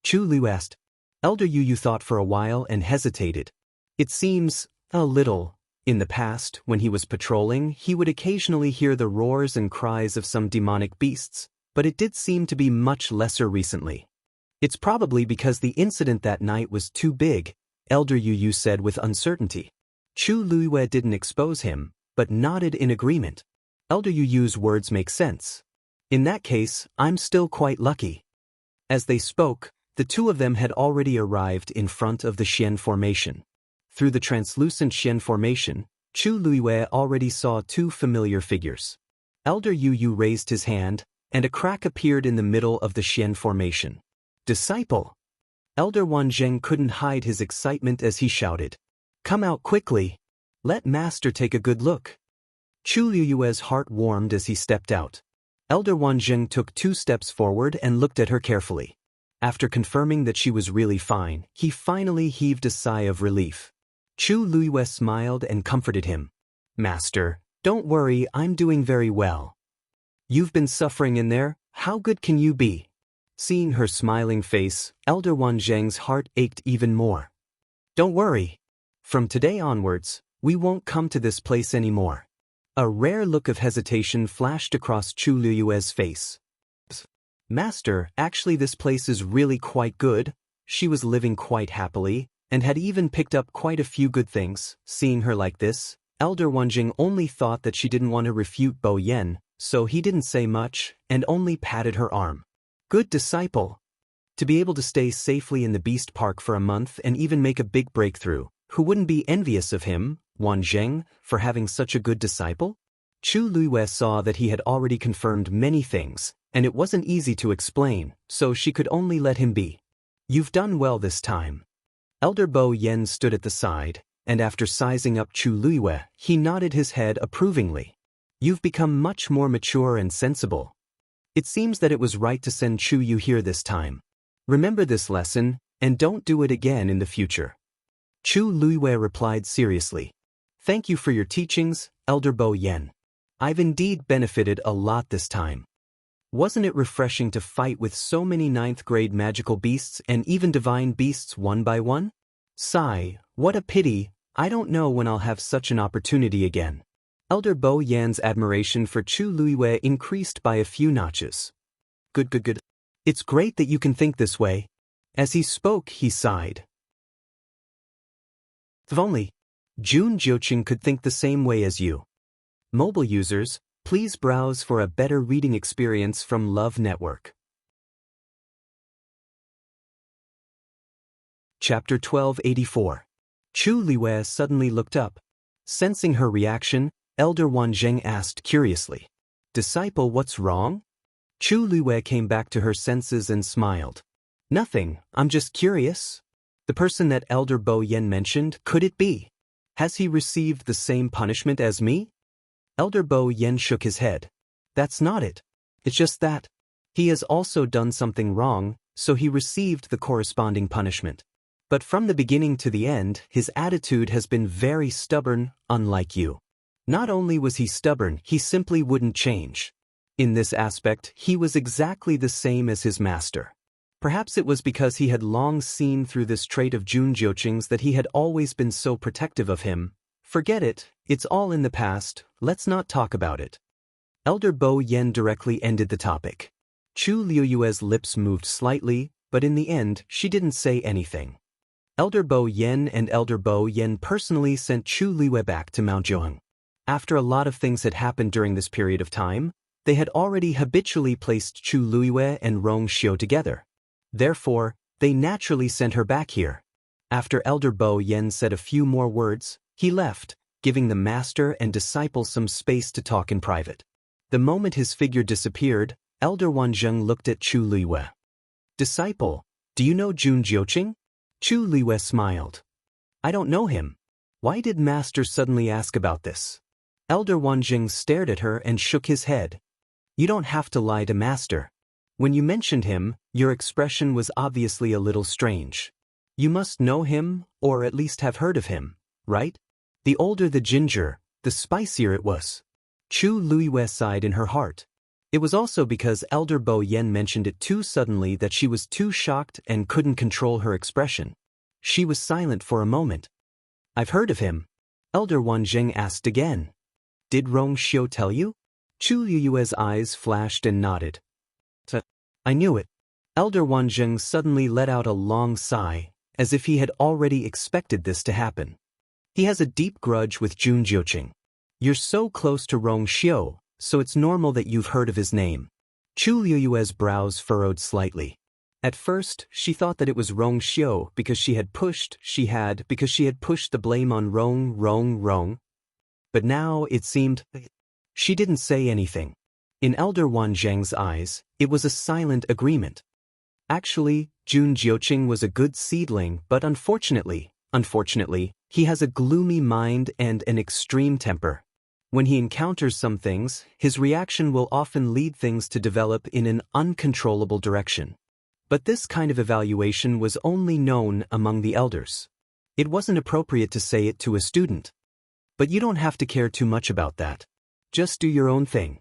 Chu Lu asked. Elder Yu thought for a while and hesitated. It seems, a little. In the past, when he was patrolling, he would occasionally hear the roars and cries of some demonic beasts, but it did seem to be much lesser recently. It's probably because the incident that night was too big, Elder Yu said with uncertainty. Chu Luiyue didn't expose him, but nodded in agreement. Elder Yu's words make sense. In that case, I'm still quite lucky. As they spoke, the 2 of them had already arrived in front of the Xian Formation. Through the translucent Xian Formation, Chu Luiyue already saw 2 familiar figures. Elder Yu raised his hand, and a crack appeared in the middle of the Xian Formation. Disciple! Elder Wanzheng couldn't hide his excitement as he shouted. Come out quickly! Let Master take a good look. Chu Luiyue's heart warmed as he stepped out. Elder Wanzheng took 2 steps forward and looked at her carefully. After confirming that she was really fine, he finally heaved a sigh of relief. Chu Luiyue smiled and comforted him. Master, don't worry, I'm doing very well. You've been suffering in there, how good can you be? Seeing her smiling face, Elder Wanzheng's heart ached even more. Don't worry. From today onwards, we won't come to this place anymore. A rare look of hesitation flashed across Chu Luiyue's face. Master, actually this place is really quite good. She was living quite happily, and had even picked up quite a few good things. Seeing her like this, Elder Wanzheng only thought that she didn't want to refute Bo Yen, so he didn't say much, and only patted her arm. Good disciple. To be able to stay safely in the Beast Park for a month and even make a big breakthrough, who wouldn't be envious of him, Wanzheng, for having such a good disciple? Chu Luiyue saw that he had already confirmed many things, and it wasn't easy to explain, so she could only let him be. You've done well this time. Elder Bo Yen stood at the side, and after sizing up Chu Luiyue, he nodded his head approvingly. You've become much more mature and sensible. It seems that it was right to send Chu Yu here this time. Remember this lesson, and don't do it again in the future. Chu Luiyue replied seriously. Thank you for your teachings, Elder Bo Yen. I've indeed benefited a lot this time. Wasn't it refreshing to fight with so many 9th-grade magical beasts and even divine beasts one by one? Sigh, what a pity, I don't know when I'll have such an opportunity again. Elder Bo Yan's admiration for Chu Luiyue increased by a few notches. Good. It's great that you can think this way. As he spoke, he sighed. If only Jun Jiuqing could think the same way as you. Mobile users, please browse for a better reading experience from Love Network. Chapter 1284. Chu Luiyue suddenly looked up. Sensing her reaction, Elder Wanzheng asked curiously. Disciple, what's wrong? Chu Luiyue came back to her senses and smiled. Nothing, I'm just curious. The person that Elder Bo Yen mentioned, could it be? Has he received the same punishment as me? Elder Bo Yen shook his head. That's not it. It's just that he has also done something wrong, so he received the corresponding punishment. But from the beginning to the end, his attitude has been very stubborn, unlike you. Not only was he stubborn, he simply wouldn't change. In this aspect, he was exactly the same as his master. Perhaps it was because he had long seen through this trait of Jun Jiuqing's that he had always been so protective of him. Forget it, it's all in the past, let's not talk about it. Elder Bo Yen directly ended the topic. Chu Luiyue's lips moved slightly, but in the end, she didn't say anything. Elder Bo Yen and Elder Bo Yen personally sent Chu Luiyue back to Mount Jianghu. After a lot of things had happened during this period of time, they had already habitually placed Chu Luiyue and Rong Xiu together. Therefore, they naturally sent her back here. After Elder Bo Yen said a few more words, he left, giving the master and disciple some space to talk in private. The moment his figure disappeared, Elder Wanzheng looked at Chu Luiyue. Disciple, do you know Jun Jiuqing? Chu Luiyue smiled. I don't know him. Why did master suddenly ask about this? Elder Wanzheng stared at her and shook his head. You don't have to lie to master. When you mentioned him, your expression was obviously a little strange. You must know him, or at least have heard of him, right? The older the ginger, the spicier it was. Chu Luiyue sighed in her heart. It was also because Elder Bo Yen mentioned it too suddenly that she was too shocked and couldn't control her expression. She was silent for a moment. I've heard of him. Elder Wanzheng asked again. Did Rong Xiu tell you? Chu Liyue's eyes flashed and nodded. I knew it. Elder Wanzheng suddenly let out a long sigh, as if he had already expected this to happen. He has a deep grudge with Jun Jiuqing. You're so close to Rong Xiu, so it's normal that you've heard of his name. Chu Liyue's brows furrowed slightly. At first, she thought that it was Rong Xiu because she had pushed the blame on Rong. But now it seemed she didn't say anything. In Elder Wanzheng's eyes, it was a silent agreement. Actually, Jun Jiuqing was a good seedling, but unfortunately, he has a gloomy mind and an extreme temper. When he encounters some things, his reaction will often lead things to develop in an uncontrollable direction. But this kind of evaluation was only known among the elders. It wasn't appropriate to say it to a student. But you don't have to care too much about that. Just do your own thing.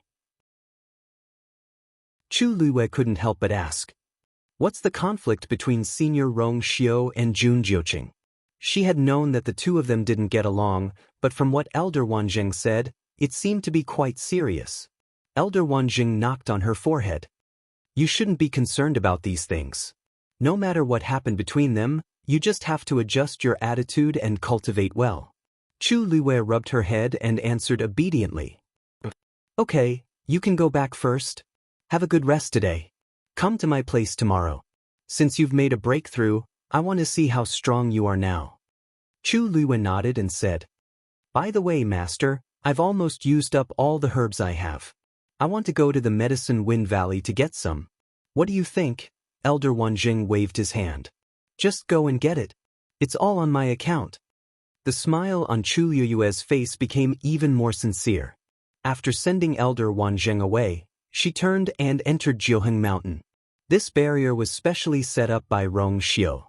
Chu Luiyue couldn't help but ask. What's the conflict between Senior Rong Xiu and Jun Jiuqing? She had known that the two of them didn't get along, but from what Elder Wanzheng said, it seemed to be quite serious. Elder Wanzheng knocked on her forehead. You shouldn't be concerned about these things. No matter what happened between them, you just have to adjust your attitude and cultivate well. Chu Luiyue rubbed her head and answered obediently. Okay, you can go back first. Have a good rest today. Come to my place tomorrow. Since you've made a breakthrough, I want to see how strong you are now. Chu Luiyue nodded and said, By the way, Master, I've almost used up all the herbs I have. I want to go to the Medicine Wind Valley to get some. What do you think? Elder Wanzheng waved his hand. Just go and get it. It's all on my account. The smile on Chu Liyue's face became even more sincere. After sending Elder Wanzheng away, she turned and entered Jianghu Mountain. This barrier was specially set up by Rong Xiu.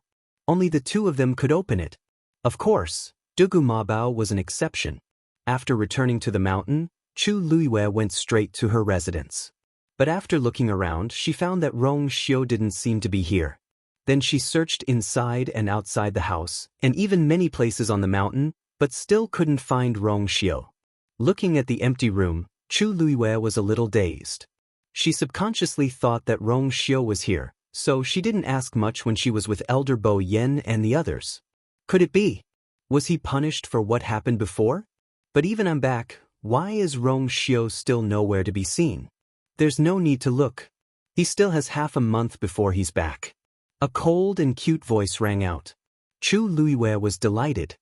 Only the two of them could open it. Of course, Dugu Mabao was an exception. After returning to the mountain, Chu Luiyue went straight to her residence. But after looking around, she found that Rong Xiu didn't seem to be here. Then she searched inside and outside the house, and even many places on the mountain, but still couldn't find Rong Xiu. Looking at the empty room, Chu Luiyue was a little dazed. She subconsciously thought that Rong Xiu was here, so she didn't ask much when she was with Elder Bo Yen and the others. Could it be? Was he punished for what happened before? But even I'm back, why is Rong Xiu still nowhere to be seen? There's no need to look. He still has half a month before he's back. A cold and cute voice rang out. Chu Luiyue was delighted.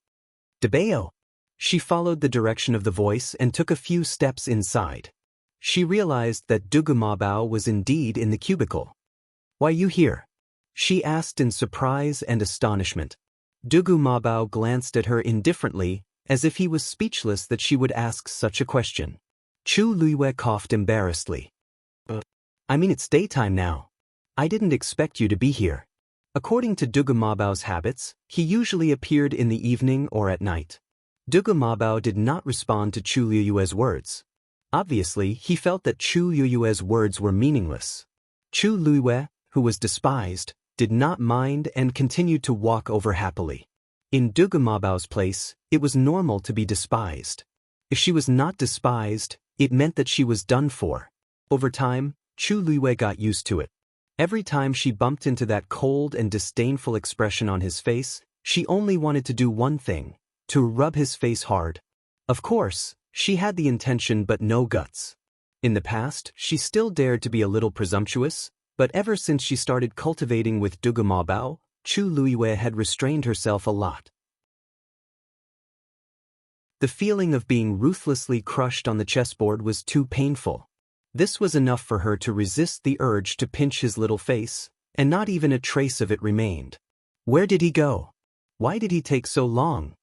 Debao. She followed the direction of the voice and took a few steps inside. She realized that Dugu Mabao was indeed in the cubicle. Why you here? She asked in surprise and astonishment. Dugu Mabao glanced at her indifferently, as if he was speechless that she would ask such a question. Chu Luiyue coughed embarrassedly. I mean, it's daytime now. I didn't expect you to be here. According to Dugu Mabao's habits, he usually appeared in the evening or at night. Dugu Mabao did not respond to Chu Liyue's words. Obviously, he felt that Chu Liyue's words were meaningless. Chu Liyue, who was despised, did not mind and continued to walk over happily. In Dugu Mabao's place, it was normal to be despised. If she was not despised, it meant that she was done for. Over time, Chu Liyue got used to it. Every time she bumped into that cold and disdainful expression on his face, she only wanted to do one thing, to rub his face hard. Of course, she had the intention but no guts. In the past, she still dared to be a little presumptuous, but ever since she started cultivating with Dugu Mabao, Chu Liyue had restrained herself a lot. The feeling of being ruthlessly crushed on the chessboard was too painful. This was enough for her to resist the urge to pinch his little face, and not even a trace of it remained. Where did he go? Why did he take so long?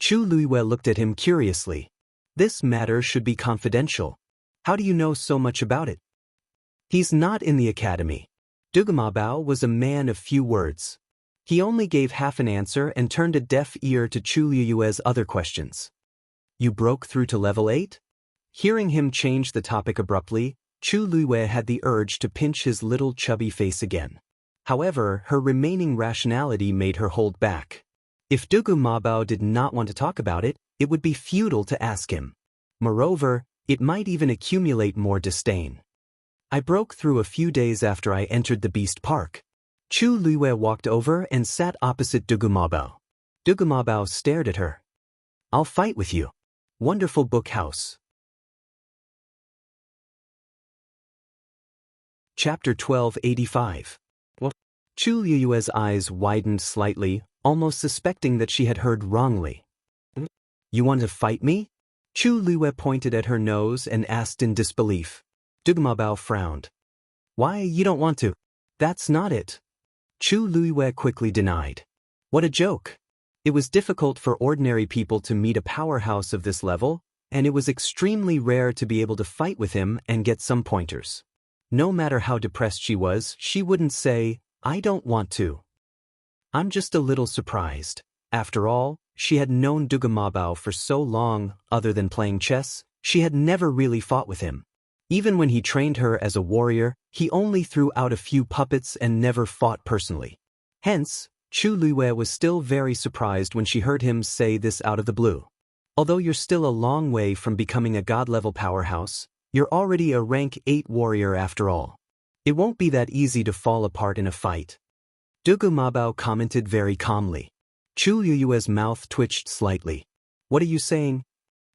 Chu Liyue looked at him curiously. This matter should be confidential. How do you know so much about it? He's not in the academy. Dugu Mabao was a man of few words. He only gave half an answer and turned a deaf ear to Chu Liyue's other questions. You broke through to level 8? Hearing him change the topic abruptly, Chu Liyue had the urge to pinch his little chubby face again. However, her remaining rationality made her hold back. If Dugu Mabao did not want to talk about it, it would be futile to ask him. Moreover, it might even accumulate more disdain. I broke through a few days after I entered the Beast Park. Chu Liyue walked over and sat opposite Dugu Mabao. Dugu Mabao stared at her. I'll fight with you. Wonderful book house. Chapter 1285. What? Chu Liyue's eyes widened slightly, almost suspecting that she had heard wrongly. You want to fight me? Chu Liyue pointed at her nose and asked in disbelief. Dugu Mabao frowned. Why, you don't want to? That's not it. Chu Liyue quickly denied. What a joke. It was difficult for ordinary people to meet a powerhouse of this level, and it was extremely rare to be able to fight with him and get some pointers. No matter how depressed she was, she wouldn't say, I don't want to. I'm just a little surprised. After all, she had known Dugu Mabao for so long, other than playing chess, she had never really fought with him. Even when he trained her as a warrior, he only threw out a few puppets and never fought personally. Hence, Chu Liyue was still very surprised when she heard him say this out of the blue. Although you're still a long way from becoming a god-level powerhouse, you're already a rank 8 warrior after all. It won't be that easy to fall apart in a fight. Dugu Mabao commented very calmly. Chu Liyue's mouth twitched slightly. What are you saying?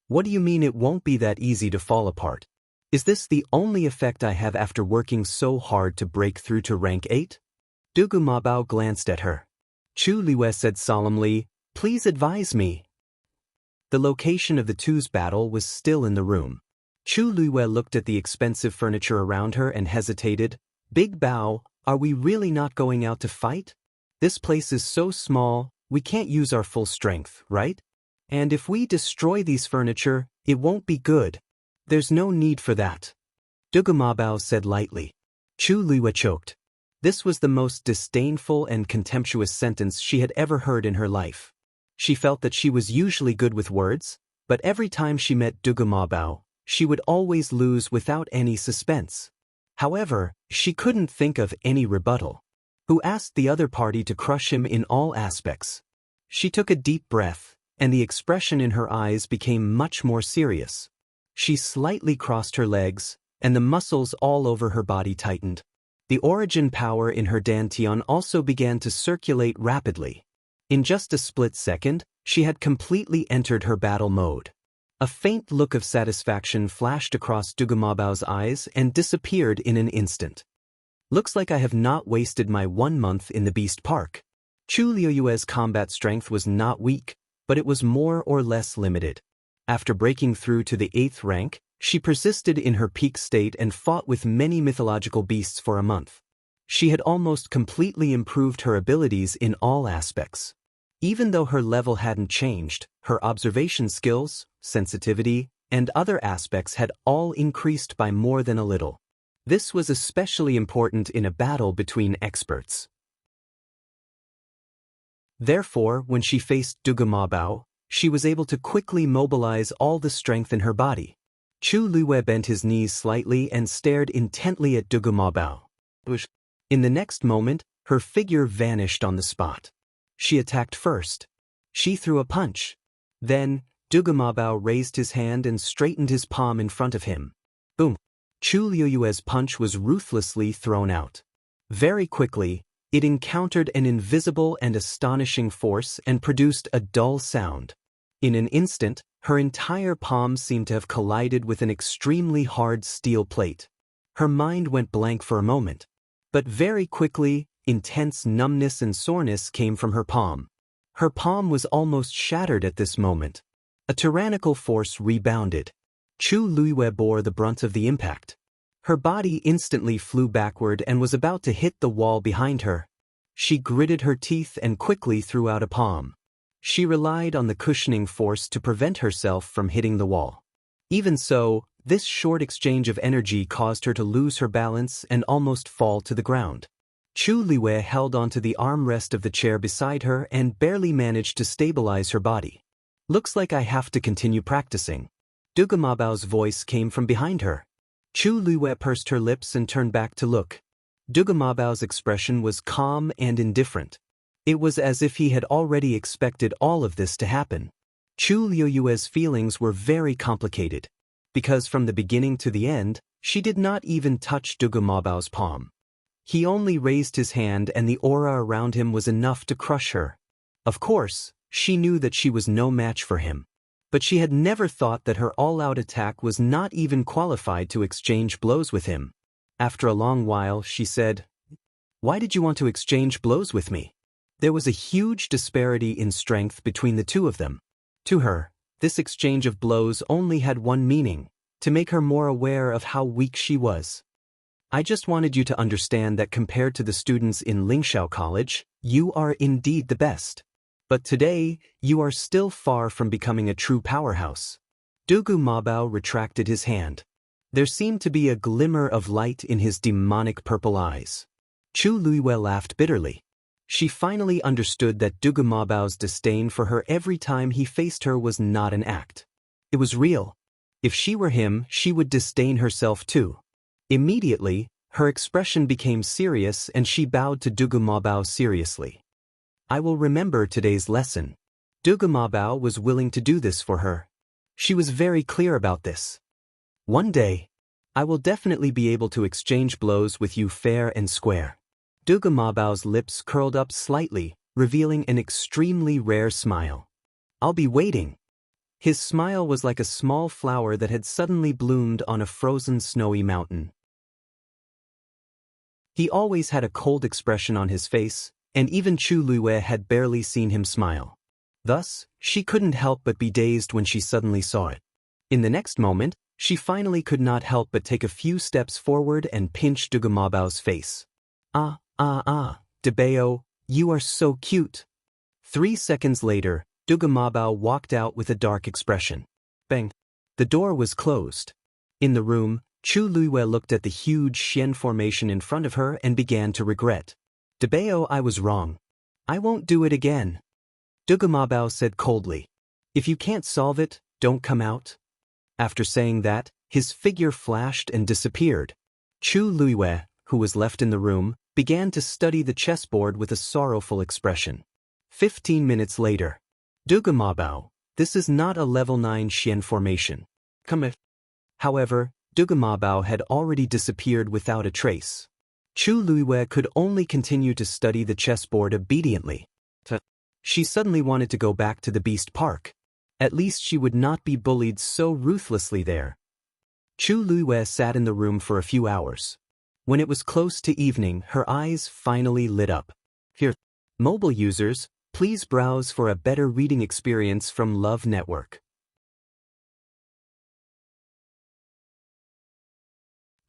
What do you mean it won't be that easy to fall apart? Is this the only effect I have after working so hard to break through to rank 8? Dugu Mabao glanced at her. Chu Liyue said solemnly, Please advise me. The location of the two's battle was still in the room. Chu Liyue looked at the expensive furniture around her and hesitated. Big Bao, are we really not going out to fight? This place is so small, we can't use our full strength, right? And if we destroy these furniture, it won't be good. There's no need for that. Dugu Mabao said lightly. Chu Liyue choked. This was the most disdainful and contemptuous sentence she had ever heard in her life. She felt that she was usually good with words, but every time she met Dugu Mabao, she would always lose without any suspense. However, she couldn't think of any rebuttal. Who asked the other party to crush him in all aspects? She took a deep breath, and the expression in her eyes became much more serious. She slightly crossed her legs, and the muscles all over her body tightened. The origin power in her dantian also began to circulate rapidly. In just a split second, she had completely entered her battle mode. A faint look of satisfaction flashed across Dugu Mabao's eyes and disappeared in an instant. Looks like I have not wasted my 1 month in the Beast Park. Chu Liyue's combat strength was not weak, but it was more or less limited. After breaking through to the 8th rank, she persisted in her peak state and fought with many mythological beasts for a month. She had almost completely improved her abilities in all aspects. Even though her level hadn't changed, her observation skills, sensitivity, and other aspects had all increased by more than a little. This was especially important in a battle between experts. Therefore, when she faced Dugu Mabao, she was able to quickly mobilize all the strength in her body. Chu Liyue bent his knees slightly and stared intently at Dugu Mabao. In the next moment, her figure vanished on the spot. She attacked first. She threw a punch. Then, Dugu Mabao raised his hand and straightened his palm in front of him. Boom! Chu Liyue's punch was ruthlessly thrown out. Very quickly, it encountered an invisible and astonishing force and produced a dull sound. In an instant, her entire palm seemed to have collided with an extremely hard steel plate. Her mind went blank for a moment. But very quickly, intense numbness and soreness came from her palm. Her palm was almost shattered at this moment. A tyrannical force rebounded. Chu Liyue bore the brunt of the impact. Her body instantly flew backward and was about to hit the wall behind her. She gritted her teeth and quickly threw out a palm. She relied on the cushioning force to prevent herself from hitting the wall. Even so, this short exchange of energy caused her to lose her balance and almost fall to the ground. Chu Liwei held onto the armrest of the chair beside her and barely managed to stabilize her body. Looks like I have to continue practicing. Dugu Mabao's voice came from behind her. Chu Liwei pursed her lips and turned back to look. Dugu Mabao's expression was calm and indifferent. It was as if he had already expected all of this to happen. Chu Liu's feelings were very complicated, because from the beginning to the end, she did not even touch Dugu Mabao's palm. He only raised his hand and the aura around him was enough to crush her. Of course, she knew that she was no match for him. But she had never thought that her all-out attack was not even qualified to exchange blows with him. After a long while, she said, "Why did you want to exchange blows with me?" There was a huge disparity in strength between the two of them. To her, this exchange of blows only had one meaning, to make her more aware of how weak she was. "I just wanted you to understand that compared to the students in Lingxiao College, you are indeed the best. But today, you are still far from becoming a true powerhouse." Dugu Mabao retracted his hand. There seemed to be a glimmer of light in his demonic purple eyes. Chu Liwei laughed bitterly. She finally understood that Dugu Mabao's disdain for her every time he faced her was not an act. It was real. If she were him, she would disdain herself too. Immediately, her expression became serious and she bowed to Dugu Mabao seriously. "I will remember today's lesson." Dugu Mabao was willing to do this for her. She was very clear about this. "One day, I will definitely be able to exchange blows with you fair and square." Dugu Mabao's lips curled up slightly, revealing an extremely rare smile. "I'll be waiting." His smile was like a small flower that had suddenly bloomed on a frozen snowy mountain. He always had a cold expression on his face, and even Chu Liwei had barely seen him smile. Thus, she couldn't help but be dazed when she suddenly saw it. In the next moment, she finally could not help but take a few steps forward and pinch Dugu Mabao's face. Debao, you are so cute." 3 seconds later, Dugu Mabao walked out with a dark expression. Bang! The door was closed. In the room, Chu Liwei looked at the huge Xian formation in front of her and began to regret. "Debao, I was wrong. I won't do it again." Dugu Mabao said coldly, "If you can't solve it, don't come out." After saying that, his figure flashed and disappeared. Chu Liwei, who was left in the room, began to study the chessboard with a sorrowful expression. 15 minutes later. "Dugu Mabao, this is not a level 9 Xian formation. Come if." However, Dugu Mabao had already disappeared without a trace. Chu Liwei could only continue to study the chessboard obediently. She suddenly wanted to go back to the Beast Park. At least she would not be bullied so ruthlessly there. Chu Liwei sat in the room for a few hours. When it was close to evening, her eyes finally lit up. Here, mobile users, please browse for a better reading experience from Love Network.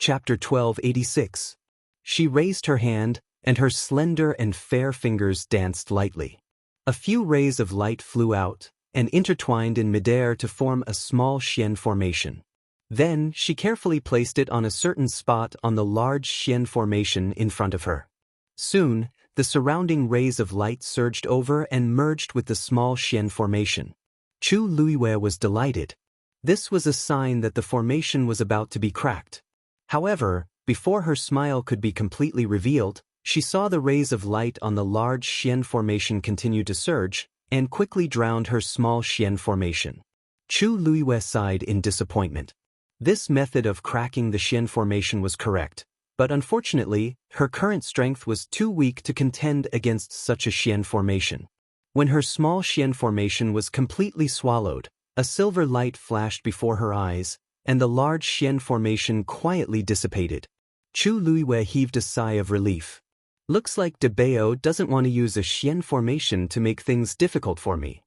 Chapter 1286. She raised her hand, and her slender and fair fingers danced lightly. A few rays of light flew out, and intertwined in midair to form a small Xian formation. Then, she carefully placed it on a certain spot on the large Xian formation in front of her. Soon, the surrounding rays of light surged over and merged with the small Xian formation. Chu Liwei was delighted. This was a sign that the formation was about to be cracked. However, before her smile could be completely revealed, she saw the rays of light on the large Xian formation continue to surge, and quickly drowned her small Xian formation. Chu Liwei sighed in disappointment. This method of cracking the Xian formation was correct, but unfortunately, her current strength was too weak to contend against such a Xian formation. When her small Xian formation was completely swallowed, a silver light flashed before her eyes, and the large Xian formation quietly dissipated. Chu Liwei heaved a sigh of relief. "Looks like Debao doesn't want to use a Xian formation to make things difficult for me.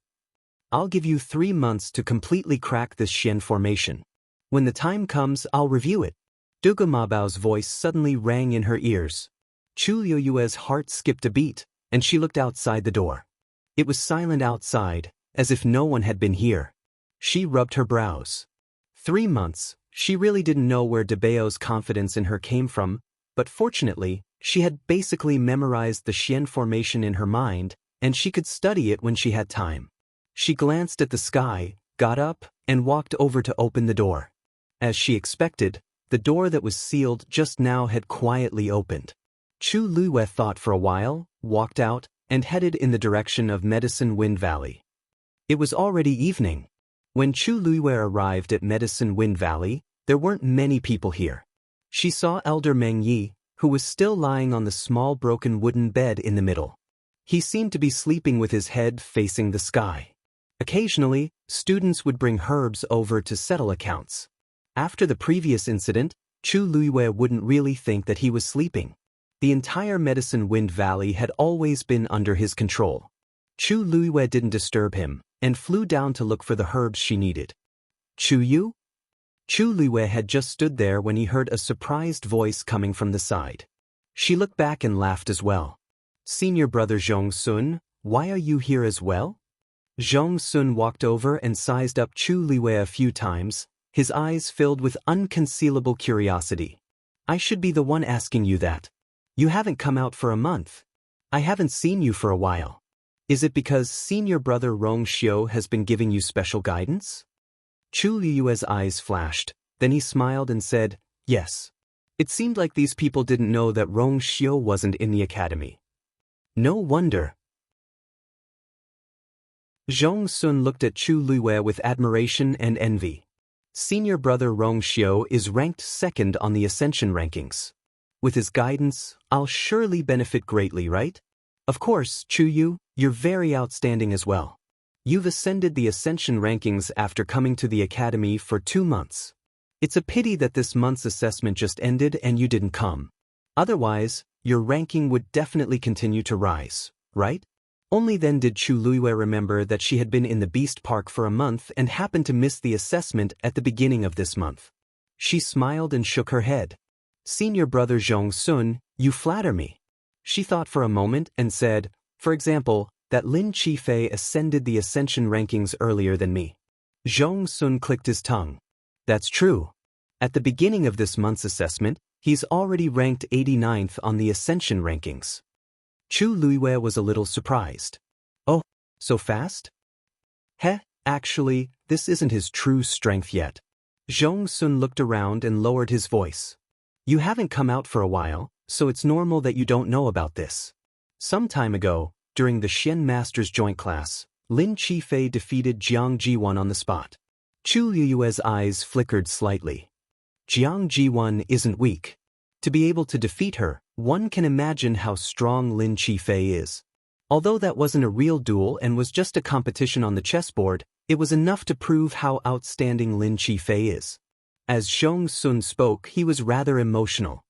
I'll give you 3 months to completely crack this Xian formation. When the time comes, I'll review it." Dugu Mabao's voice suddenly rang in her ears. Chu Liu's heart skipped a beat, and she looked outside the door. It was silent outside, as if no one had been here. She rubbed her brows. 3 months, she really didn't know where Debao's confidence in her came from, but fortunately, She had basically memorized the Xian formation in her mind, and she could study it when she had time. She glanced at the sky, got up, and walked over to open the door. As she expected, the door that was sealed just now had quietly opened. Chu Luiyue thought for a while, walked out, and headed in the direction of Medicine Wind Valley. It was already evening. When Chu Luiyue arrived at Medicine Wind Valley, there weren't many people here. She saw Elder Meng Yi, who was still lying on the small broken wooden bed in the middle. He seemed to be sleeping with his head facing the sky. Occasionally, students would bring herbs over to settle accounts. After the previous incident, Chu Luiyue wouldn't really think that he was sleeping. The entire Medicine Wind Valley had always been under his control. Chu Luiyue didn't disturb him, and flew down to look for the herbs she needed. Chu Yu? Chu Luiyue had just stood there when he heard a surprised voice coming from the side. She looked back and laughed as well. Senior brother Zhong Sun, why are you here as well? Zhong Sun walked over and sized up Chu Luiyue a few times, his eyes filled with unconcealable curiosity. I should be the one asking you that. You haven't come out for a month. I haven't seen you for a while. Is it because senior brother Rong Xiu has been giving you special guidance? Chu Luiyue's eyes flashed, then he smiled and said, yes. It seemed like these people didn't know that Rong Xiu wasn't in the academy. No wonder. Zhong Sun looked at Chu Luiyue with admiration and envy. Senior brother Rong Xiu is ranked second on the Ascension rankings. With his guidance, I'll surely benefit greatly, right? Of course, Chu Yu, you're very outstanding as well. You've ascended the Ascension rankings after coming to the academy for 2 months. It's a pity that this month's assessment just ended and you didn't come. Otherwise, your ranking would definitely continue to rise, right? Only then did Chu Luiyue remember that she had been in the Beast Park for a month and happened to miss the assessment at the beginning of this month. She smiled and shook her head. Senior brother Zhong Sun, you flatter me. She thought for a moment and said, for example, that Lin Qifei ascended the Ascension rankings earlier than me. Zhong Sun clicked his tongue. That's true. At the beginning of this month's assessment, he's already ranked 89th on the Ascension rankings. Chu Luiyue was a little surprised. Oh, so fast? Actually, this isn't his true strength yet. Zhong Sun looked around and lowered his voice. You haven't come out for a while, so it's normal that you don't know about this. Some time ago, during the Xian Masters joint class, Lin Qifei defeated Jianghu on the spot. Chu Luiyue's eyes flickered slightly. Jianghu isn't weak. To be able to defeat her, one can imagine how strong Lin Qifei is. Although that wasn't a real duel and was just a competition on the chessboard, it was enough to prove how outstanding Lin Qifei is. As Zhong Sun spoke, he was rather emotional.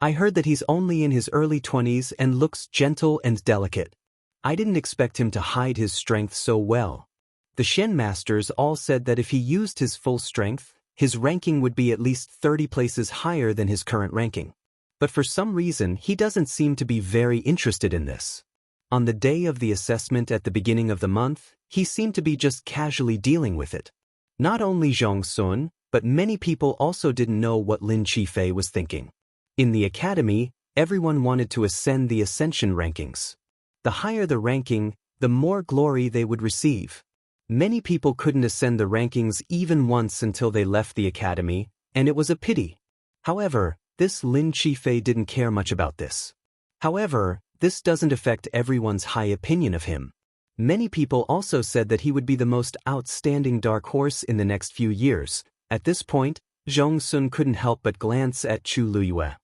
I heard that he's only in his early 20s and looks gentle and delicate. I didn't expect him to hide his strength so well. The Xian Masters all said that if he used his full strength, his ranking would be at least 30 places higher than his current ranking. But for some reason, he doesn't seem to be very interested in this. On the day of the assessment at the beginning of the month, he seemed to be just casually dealing with it. Not only Zhong Sun, but many people also didn't know what Lin Qifei was thinking. In the academy, everyone wanted to ascend the Ascension rankings. The higher the ranking, the more glory they would receive. Many people couldn't ascend the rankings even once until they left the academy, and it was a pity. However, this Lin Qifei didn't care much about this. However, this doesn't affect everyone's high opinion of him. Many people also said that he would be the most outstanding dark horse in the next few years. At this point, Zhong Sun couldn't help but glance at Chu Luiyue.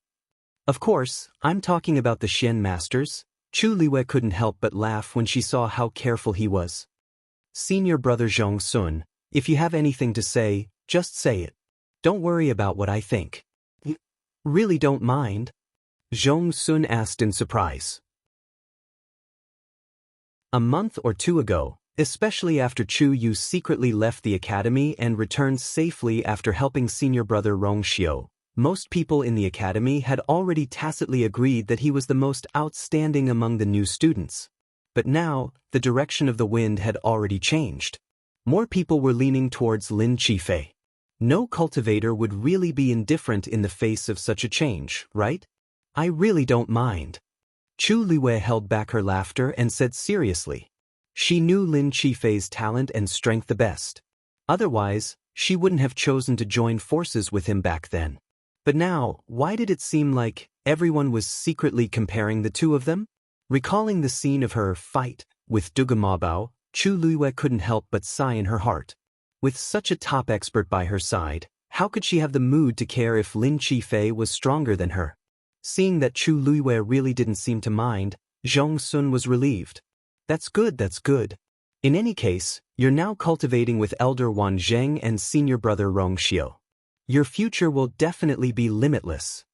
Of course, I'm talking about the Xian Masters. Chu Luiyue couldn't help but laugh when she saw how careful he was. Senior brother Zhong Sun, if you have anything to say, just say it. Don't worry about what I think. Really don't mind? Zhong Sun asked in surprise. A month or two ago, especially after Chu Yu secretly left the academy and returned safely after helping senior brother Rong Xiu, most people in the academy had already tacitly agreed that he was the most outstanding among the new students. But now, the direction of the wind had already changed. More people were leaning towards Lin Qifei. No cultivator would really be indifferent in the face of such a change, right? I really don't mind. Chu Luwei held back her laughter and said seriously. She knew Lin Qifei's talent and strength the best. Otherwise, she wouldn't have chosen to join forces with him back then. But now, why did it seem like everyone was secretly comparing the two of them? Recalling the scene of her fight with Duge Mabao, Chu Luwei couldn't help but sigh in her heart. With such a top expert by her side, how could she have the mood to care if Lin Qifei was stronger than her? Seeing that Chu Luwei really didn't seem to mind, Zhong Sun was relieved. That's good, that's good. In any case, you're now cultivating with Elder Wan Zheng and senior brother Rong Xiu. Your future will definitely be limitless.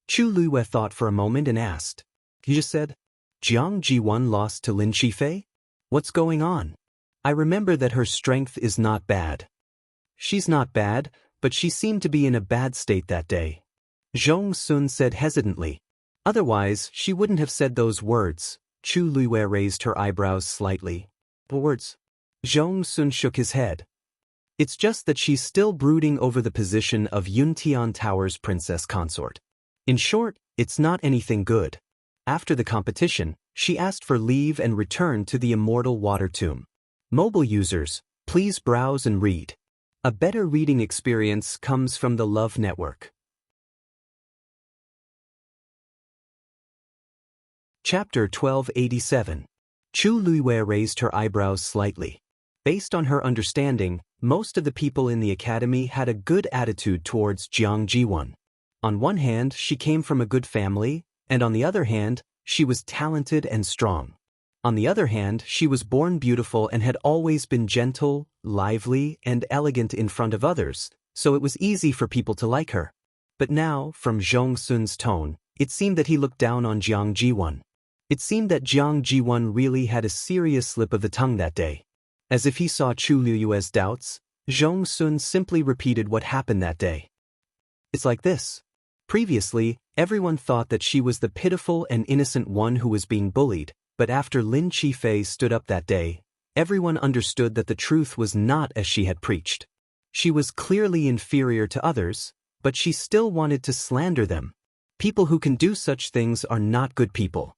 Chu Luwei thought for a moment and asked. You just said, Jiang Ji1 lost to Lin Qifei? What's going on? I remember that her strength is not bad. She's not bad, but she seemed to be in a bad state that day. Zhong Sun said hesitantly. Otherwise, she wouldn't have said those words. Chu Luwei raised her eyebrows slightly. Words? Zhong Sun shook his head. It's just that she's still brooding over the position of Yuntian Tower's princess consort. In short, it's not anything good. After the competition, she asked for leave and returned to the Immortal Water Tomb. Mobile users, please browse and read. A better reading experience comes from the Love Network. Chapter 1287. Chu Luwei raised her eyebrows slightly. Based on her understanding, most of the people in the academy had a good attitude towards Jiang Ji1. On one hand, she came from a good family, and on the other hand, she was talented and strong. On the other hand, she was born beautiful and had always been gentle, lively, and elegant in front of others, so it was easy for people to like her. But now, from Zhong Sun's tone, it seemed that he looked down on Jiang Ji1. It seemed that Jiang Ji1 really had a serious slip of the tongue that day. As if he saw Chu Luwei's doubts, Zhong Sun simply repeated what happened that day. It's like this. Previously, everyone thought that she was the pitiful and innocent one who was being bullied, but after Lin Qifei stood up that day, everyone understood that the truth was not as she had preached. She was clearly inferior to others, but she still wanted to slander them. People who can do such things are not good people.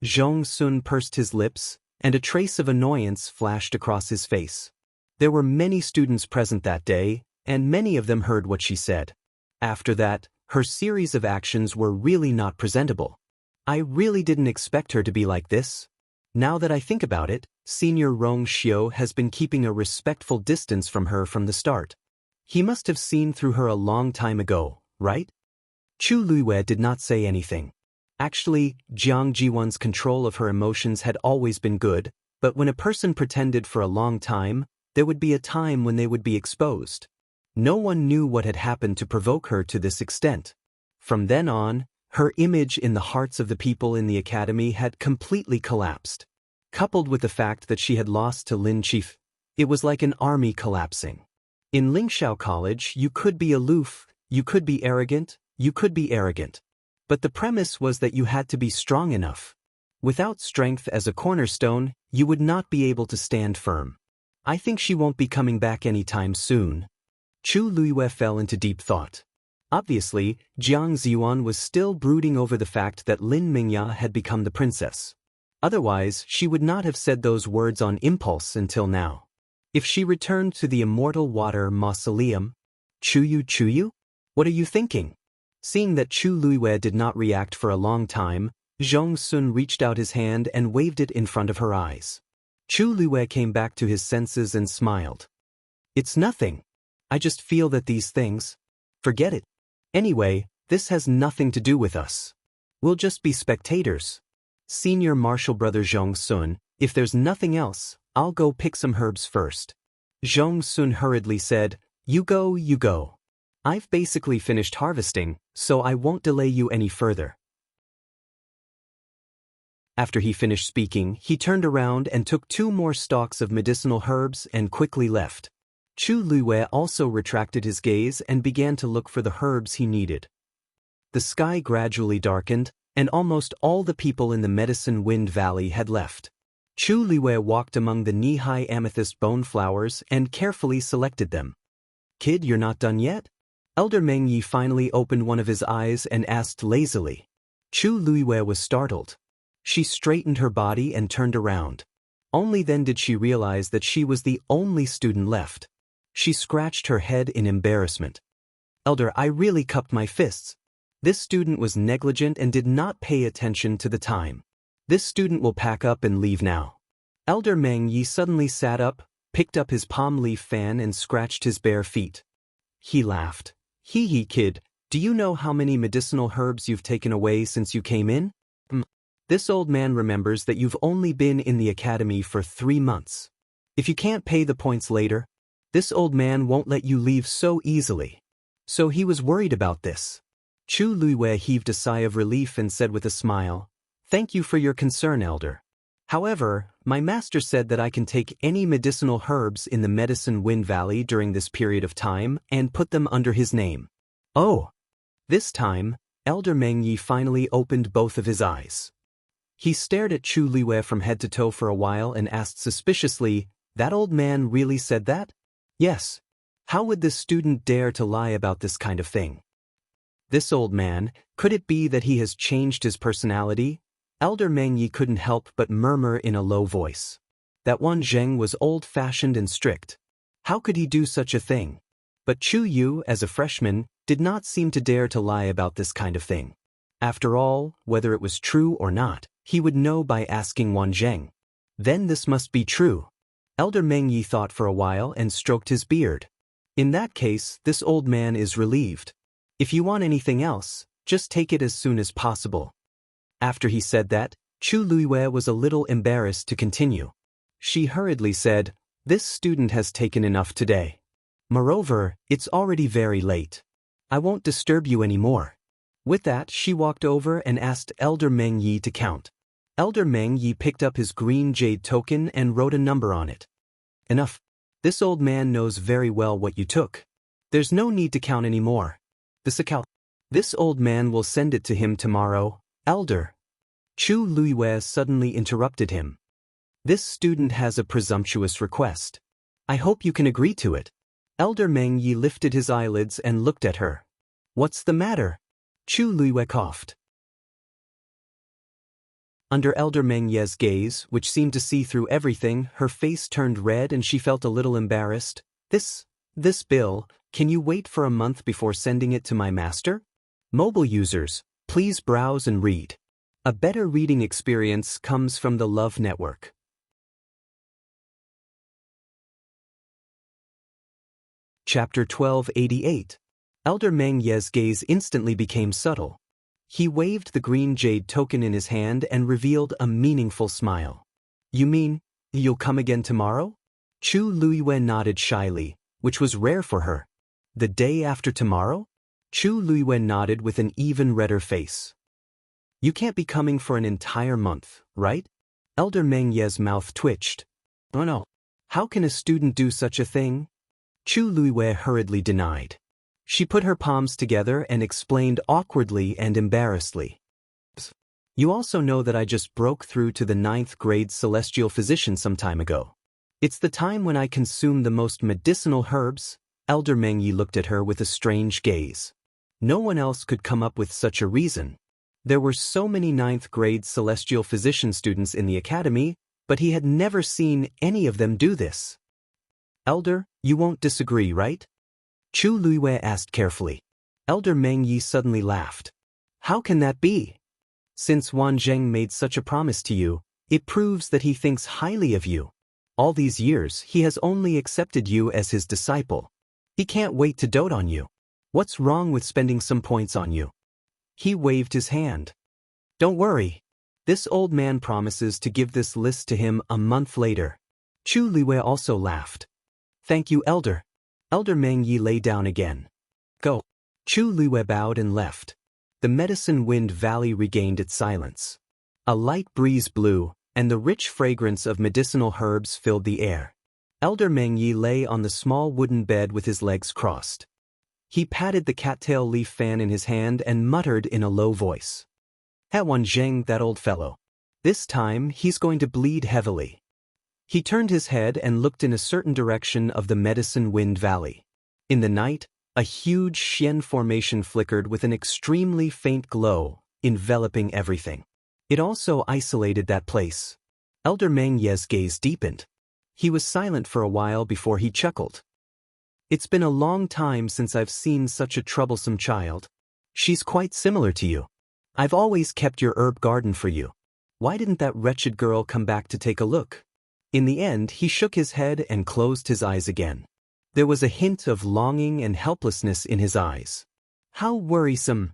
Zhong Sun pursed his lips, and a trace of annoyance flashed across his face. There were many students present that day, and many of them heard what she said. After that, her series of actions were really not presentable. I really didn't expect her to be like this. Now that I think about it, Senior Rong Xiu has been keeping a respectful distance from her from the start. He must have seen through her a long time ago, right? Chu Luwei did not say anything. Actually, Jiang Ji1's control of her emotions had always been good, but when a person pretended for a long time, there would be a time when they would be exposed. No one knew what had happened to provoke her to this extent. From then on, her image in the hearts of the people in the academy had completely collapsed. Coupled with the fact that she had lost to Lin Qifei, it was like an army collapsing. In Lingxiao College, you could be aloof, you could be arrogant, you could be arrogant. But the premise was that you had to be strong enough. Without strength as a cornerstone, you would not be able to stand firm. I think she won't be coming back anytime soon. Chu Luwei fell into deep thought. Obviously, Jiang Ziyuan was still brooding over the fact that Lin Mingya had become the princess. Otherwise, she would not have said those words on impulse until now. If she returned to the Immortal Water Mausoleum, Chuyu? What are you thinking? Seeing that Chu Luwei did not react for a long time, Zhong Sun reached out his hand and waved it in front of her eyes. Chu Luwei came back to his senses and smiled. It's nothing. I just feel that these things. Forget it. Anyway, this has nothing to do with us. We'll just be spectators. Senior Martial Brother Zhong Sun, if there's nothing else, I'll go pick some herbs first. Zhong Sun hurriedly said, You go. I've basically finished harvesting, so I won't delay you any further. After he finished speaking, he turned around and took 2 more stalks of medicinal herbs and quickly left. Chu Luwei also retracted his gaze and began to look for the herbs he needed. The sky gradually darkened, and almost all the people in the Medicine Wind Valley had left. Chu Luwei walked among the knee-high amethyst bone flowers and carefully selected them. Kid, you're not done yet? Elder Meng Yi finally opened one of his eyes and asked lazily. Chu Luiwei was startled. She straightened her body and turned around. Only then did she realize that she was the only student left. She scratched her head in embarrassment. Elder, I really cupped my fists. This student was negligent and did not pay attention to the time. This student will pack up and leave now. Elder Meng Yi suddenly sat up, picked up his palm leaf fan and scratched his bare feet. He laughed. Hee hee, kid, do you know how many medicinal herbs you've taken away since you came in? This old man remembers that you've only been in the academy for 3 months. If you can't pay the points later, this old man won't let you leave so easily. So he was worried about this. Chu Luiwei heaved a sigh of relief and said with a smile, "Thank you for your concern, Elder. However, my master said that I can take any medicinal herbs in the Medicine Wind Valley during this period of time and put them under his name." Oh! This time, Elder Meng Yi finally opened both of his eyes. He stared at Chu Luiwei from head to toe for a while and asked suspiciously, "That old man really said that?" "Yes. How would this student dare to lie about this kind of thing?" This old man, could it be that he has changed his personality? Elder Meng Yi couldn't help but murmur in a low voice. That one Zheng was old-fashioned and strict. How could he do such a thing? But Chu Yu, as a freshman, did not seem to dare to lie about this kind of thing. After all, whether it was true or not, he would know by asking Wan Zheng. Then this must be true. Elder Meng Yi thought for a while and stroked his beard. In that case, this old man is relieved. If you want anything else, just take it as soon as possible. After he said that, Chu Luiwei was a little embarrassed to continue. She hurriedly said, "This student has taken enough today. Moreover, it's already very late. I won't disturb you anymore." With that, she walked over and asked Elder Meng Yi to count. Elder Meng Yi picked up his green jade token and wrote a number on it. "Enough. This old man knows very well what you took. There's no need to count anymore. This old man will send it to him tomorrow, Elder." Chu Luiwei suddenly interrupted him. "This student has a presumptuous request. I hope you can agree to it." Elder Meng Yi lifted his eyelids and looked at her. "What's the matter?" Chu Luiwei coughed. Under Elder Meng Yi's gaze, which seemed to see through everything, her face turned red and she felt a little embarrassed. This bill, can you wait for a month before sending it to my master? Mobile users, please browse and read. A better reading experience comes from the Love Network. Chapter 1288. Elder Meng Yi's gaze instantly became subtle. He waved the green jade token in his hand and revealed a meaningful smile. "You mean, you'll come again tomorrow?" Chu Luiwei nodded shyly, which was rare for her. "The day after tomorrow?" Chu Luiwei nodded with an even redder face. "You can't be coming for an entire month, right?" Elder Meng Yi's mouth twitched. "Oh no. How can a student do such a thing?" Chu Luiwei hurriedly denied. She put her palms together and explained awkwardly and embarrassedly. "You also know that I just broke through to the 9th grade celestial physician some time ago. It's the time when I consume the most medicinal herbs." Elder Meng Yi looked at her with a strange gaze. No one else could come up with such a reason. There were so many 9th grade celestial physician students in the academy, but he had never seen any of them do this. "Elder, you won't disagree, right?" Chu Luiwei asked carefully. Elder Meng Yi suddenly laughed. "How can that be? Since Wan Zheng made such a promise to you, it proves that he thinks highly of you. All these years, he has only accepted you as his disciple. He can't wait to dote on you. What's wrong with spending some points on you?" He waved his hand. "Don't worry. This old man promises to give this list to him a month later." Chu Luiwei also laughed. "Thank you, Elder." Elder Meng Yi lay down again. "Go." Chu Luiwei bowed and left. The Medicine Wind Valley regained its silence. A light breeze blew, and the rich fragrance of medicinal herbs filled the air. Elder Meng Yi lay on the small wooden bed with his legs crossed. He patted the cattail leaf fan in his hand and muttered in a low voice. "That one Zheng, that old fellow. This time, he's going to bleed heavily." He turned his head and looked in a certain direction of the Medicine Wind Valley. In the night, a huge Xian formation flickered with an extremely faint glow, enveloping everything. It also isolated that place. Elder Meng Ye's gaze deepened. He was silent for a while before he chuckled. It's been a long time since I've seen such a troublesome child. She's quite similar to you. I've always kept your herb garden for you. Why didn't that wretched girl come back to take a look? In the end, he shook his head and closed his eyes again. There was a hint of longing and helplessness in his eyes. How worrisome.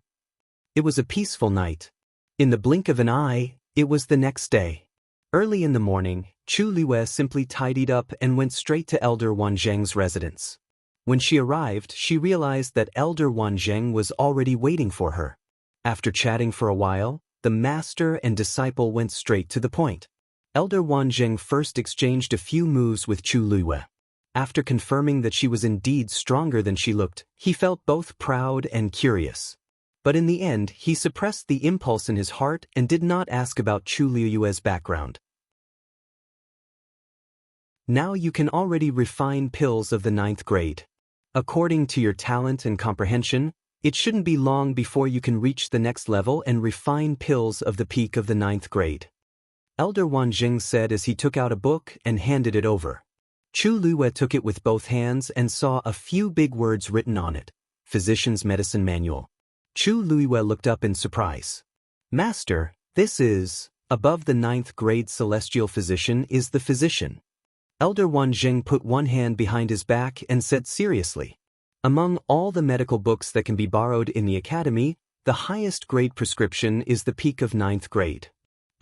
It was a peaceful night. In the blink of an eye, it was the next day. Early in the morning, Chu Liwei simply tidied up and went straight to Elder Wanzheng's residence. When she arrived, she realized that Elder Wanzheng was already waiting for her. After chatting for a while, the master and disciple went straight to the point. Elder Wanzheng first exchanged a few moves with Chu Liwei. After confirming that she was indeed stronger than she looked, he felt both proud and curious. But in the end, he suppressed the impulse in his heart and did not ask about Chu Liue's background. Now you can already refine pills of the 9th grade. According to your talent and comprehension, it shouldn't be long before you can reach the next level and refine pills of the peak of the 9th grade. Elder Wanzheng said as he took out a book and handed it over. Chu Liwei took it with both hands and saw a few big words written on it. Physician's Medicine Manual. Chu Liwei looked up in surprise. Master, this is, above the 9th grade celestial physician is the physician. Elder Wanzheng put one hand behind his back and said seriously. Among all the medical books that can be borrowed in the academy, the highest grade prescription is the peak of 9th grade.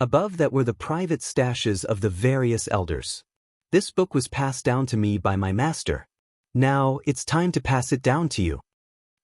Above that were the private stashes of the various elders. This book was passed down to me by my master. Now, it's time to pass it down to you.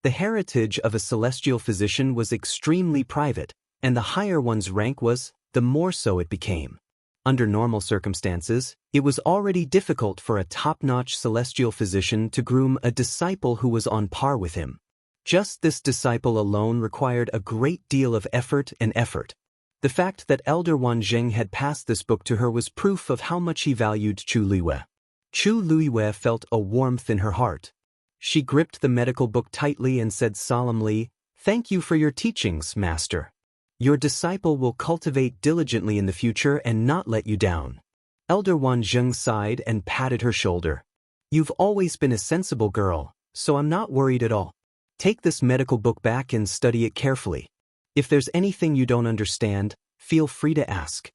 The heritage of a celestial physician was extremely private, and the higher one's rank was, the more so it became. Under normal circumstances, it was already difficult for a top-notch celestial physician to groom a disciple who was on par with him. Just this disciple alone required a great deal of effort and effort. The fact that Elder Wanzheng had passed this book to her was proof of how much he valued Chu Liwei. Chu Liwei felt a warmth in her heart. She gripped the medical book tightly and said solemnly, "Thank you for your teachings, Master. Your disciple will cultivate diligently in the future and not let you down." Elder Wanzheng sighed and patted her shoulder. "You've always been a sensible girl, so I'm not worried at all. Take this medical book back and study it carefully. If there's anything you don't understand, feel free to ask."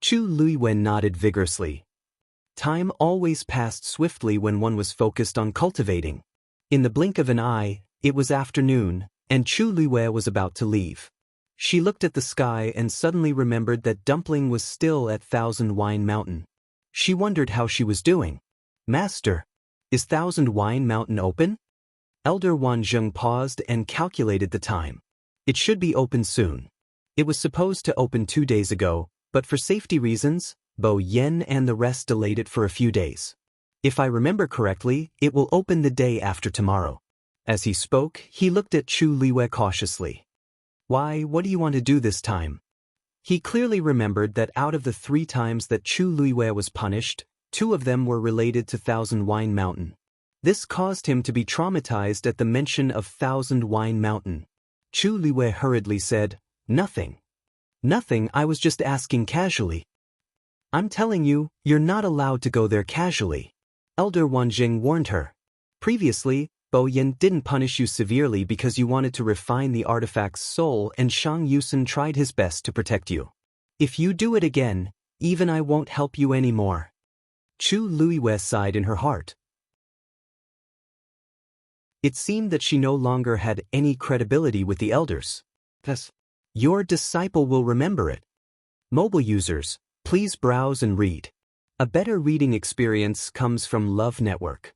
Chu Liwei nodded vigorously. Time always passed swiftly when one was focused on cultivating. In the blink of an eye, it was afternoon, and Chu Liwei was about to leave. She looked at the sky and suddenly remembered that Dumpling was still at Thousand Wine Mountain. She wondered how she was doing. "Master, is Thousand Wine Mountain open?" Elder Wanzheng paused and calculated the time. It should be open soon. It was supposed to open 2 days ago, but for safety reasons, Bo Yen and the rest delayed it for a few days. If I remember correctly, it will open the day after tomorrow. As he spoke, he looked at Chu Liwei cautiously. "Why, what do you want to do this time?" He clearly remembered that out of the 3 times that Chu Liwei was punished, 2 of them were related to Thousand Wine Mountain. This caused him to be traumatized at the mention of Thousand Wine Mountain. Chu Liwei hurriedly said, "Nothing. Nothing, I was just asking casually." "I'm telling you, you're not allowed to go there casually." Elder Wanzheng warned her. Previously, Bo Yin didn't punish you severely because you wanted to refine the artifact's soul, and Shang Yusen tried his best to protect you. If you do it again, even I won't help you anymore. Chu Liwei sighed in her heart. It seemed that she no longer had any credibility with the elders. Thus, your disciple will remember it. Mobile users, please browse and read. A better reading experience comes from Love Network.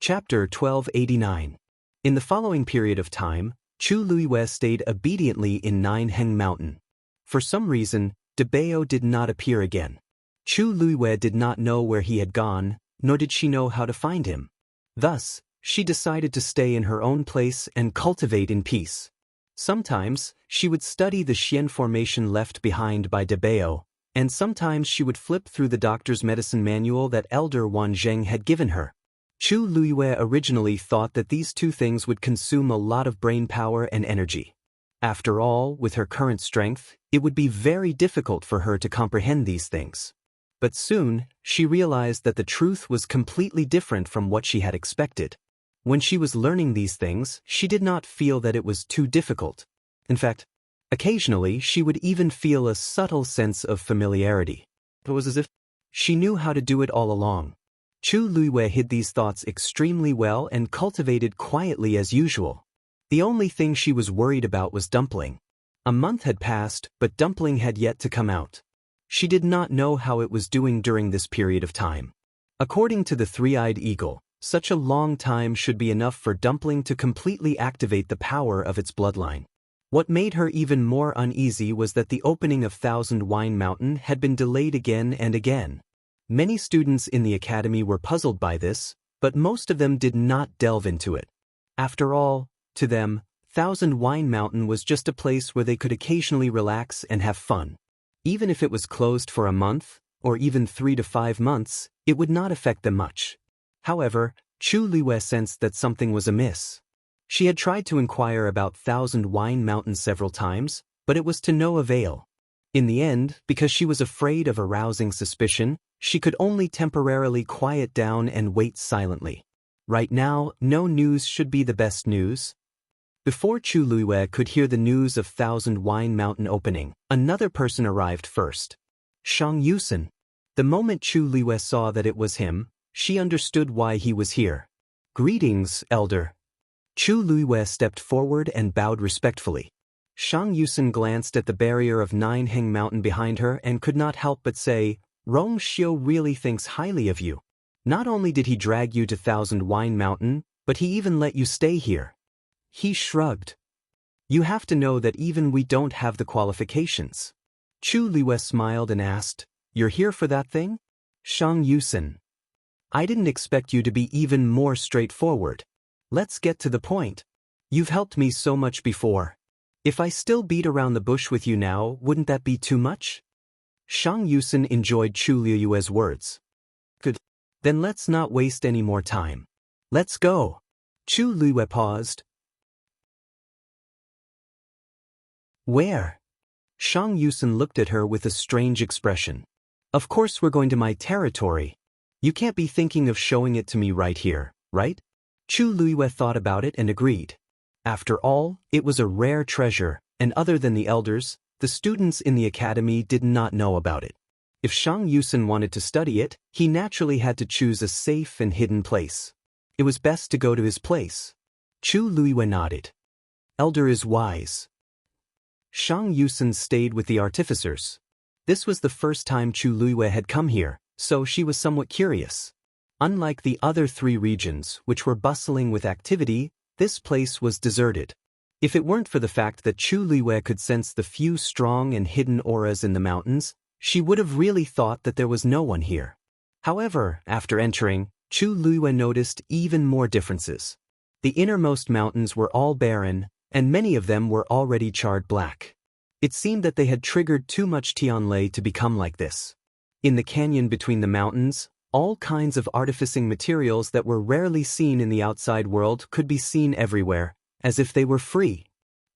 Chapter 1289. In the following period of time, Chu Liwei stayed obediently in Nineheng Mountain. For some reason, Debao did not appear again. Chu Liwei did not know where he had gone, nor did she know how to find him. Thus, she decided to stay in her own place and cultivate in peace. Sometimes, she would study the Xian formation left behind by Debao, and sometimes she would flip through the doctor's medicine manual that Elder Wanzheng had given her. Chu Luiyue originally thought that these two things would consume a lot of brain power and energy. After all, with her current strength, it would be very difficult for her to comprehend these things. But soon, she realized that the truth was completely different from what she had expected. When she was learning these things, she did not feel that it was too difficult. In fact, occasionally she would even feel a subtle sense of familiarity. It was as if she knew how to do it all along. Chu Luiyue hid these thoughts extremely well and cultivated quietly as usual. The only thing she was worried about was Dumpling. A month had passed, but Dumpling had yet to come out. She did not know how it was doing during this period of time. According to the three-eyed eagle, such a long time should be enough for Dumpling to completely activate the power of its bloodline. What made her even more uneasy was that the opening of Thousand Wine Mountain had been delayed again and again. Many students in the academy were puzzled by this, but most of them did not delve into it. After all, to them, Thousand Wine Mountain was just a place where they could occasionally relax and have fun. Even if it was closed for a month, or even 3 to 5 months, it would not affect them much. However, Chu Luiyue sensed that something was amiss. She had tried to inquire about Thousand Wine Mountain several times, but it was to no avail. In the end, because she was afraid of arousing suspicion, she could only temporarily quiet down and wait silently. Right now, no news should be the best news. Before Chu Luiyue could hear the news of Thousand Wine Mountain opening, another person arrived first. Shang Yusen. The moment Chu Luiyue saw that it was him, she understood why he was here. "Greetings, Elder." Chu Luiyue stepped forward and bowed respectfully. Shang Yusen glanced at the barrier of Nineheng Mountain behind her and could not help but say, "Rong Xiu really thinks highly of you. Not only did he drag you to Thousand Wine Mountain, but he even let you stay here." He shrugged. "You have to know that even we don't have the qualifications." Chu Luiyue smiled and asked, "You're here for that thing?" Shang Yusen. "I didn't expect you to be even more straightforward. Let's get to the point. You've helped me so much before. If I still beat around the bush with you now, wouldn't that be too much?" Shang Yusen enjoyed Chu Luiyue's words. "Good. Then let's not waste any more time. Let's go." Chu Luiyue paused. "Where?" Shang Yusen looked at her with a strange expression. "Of course we're going to my territory. You can't be thinking of showing it to me right here, right?" Chu Luiyue thought about it and agreed. After all, it was a rare treasure, and other than the elders, the students in the academy did not know about it. If Shang Yusen wanted to study it, he naturally had to choose a safe and hidden place. It was best to go to his place. Chu Luiyue nodded. "Elder is wise." Shang Yusen stayed with the artificers. This was the first time Chu Luiyue had come here, so she was somewhat curious. Unlike the other 3 regions, which were bustling with activity, this place was deserted. If it weren't for the fact that Chu Luiyue could sense the few strong and hidden auras in the mountains, she would have really thought that there was no one here. However, after entering, Chu Luiyue noticed even more differences. The innermost mountains were all barren, and many of them were already charred black. It seemed that they had triggered too much Tianlei to become like this. In the canyon between the mountains, all kinds of artificing materials that were rarely seen in the outside world could be seen everywhere, as if they were free.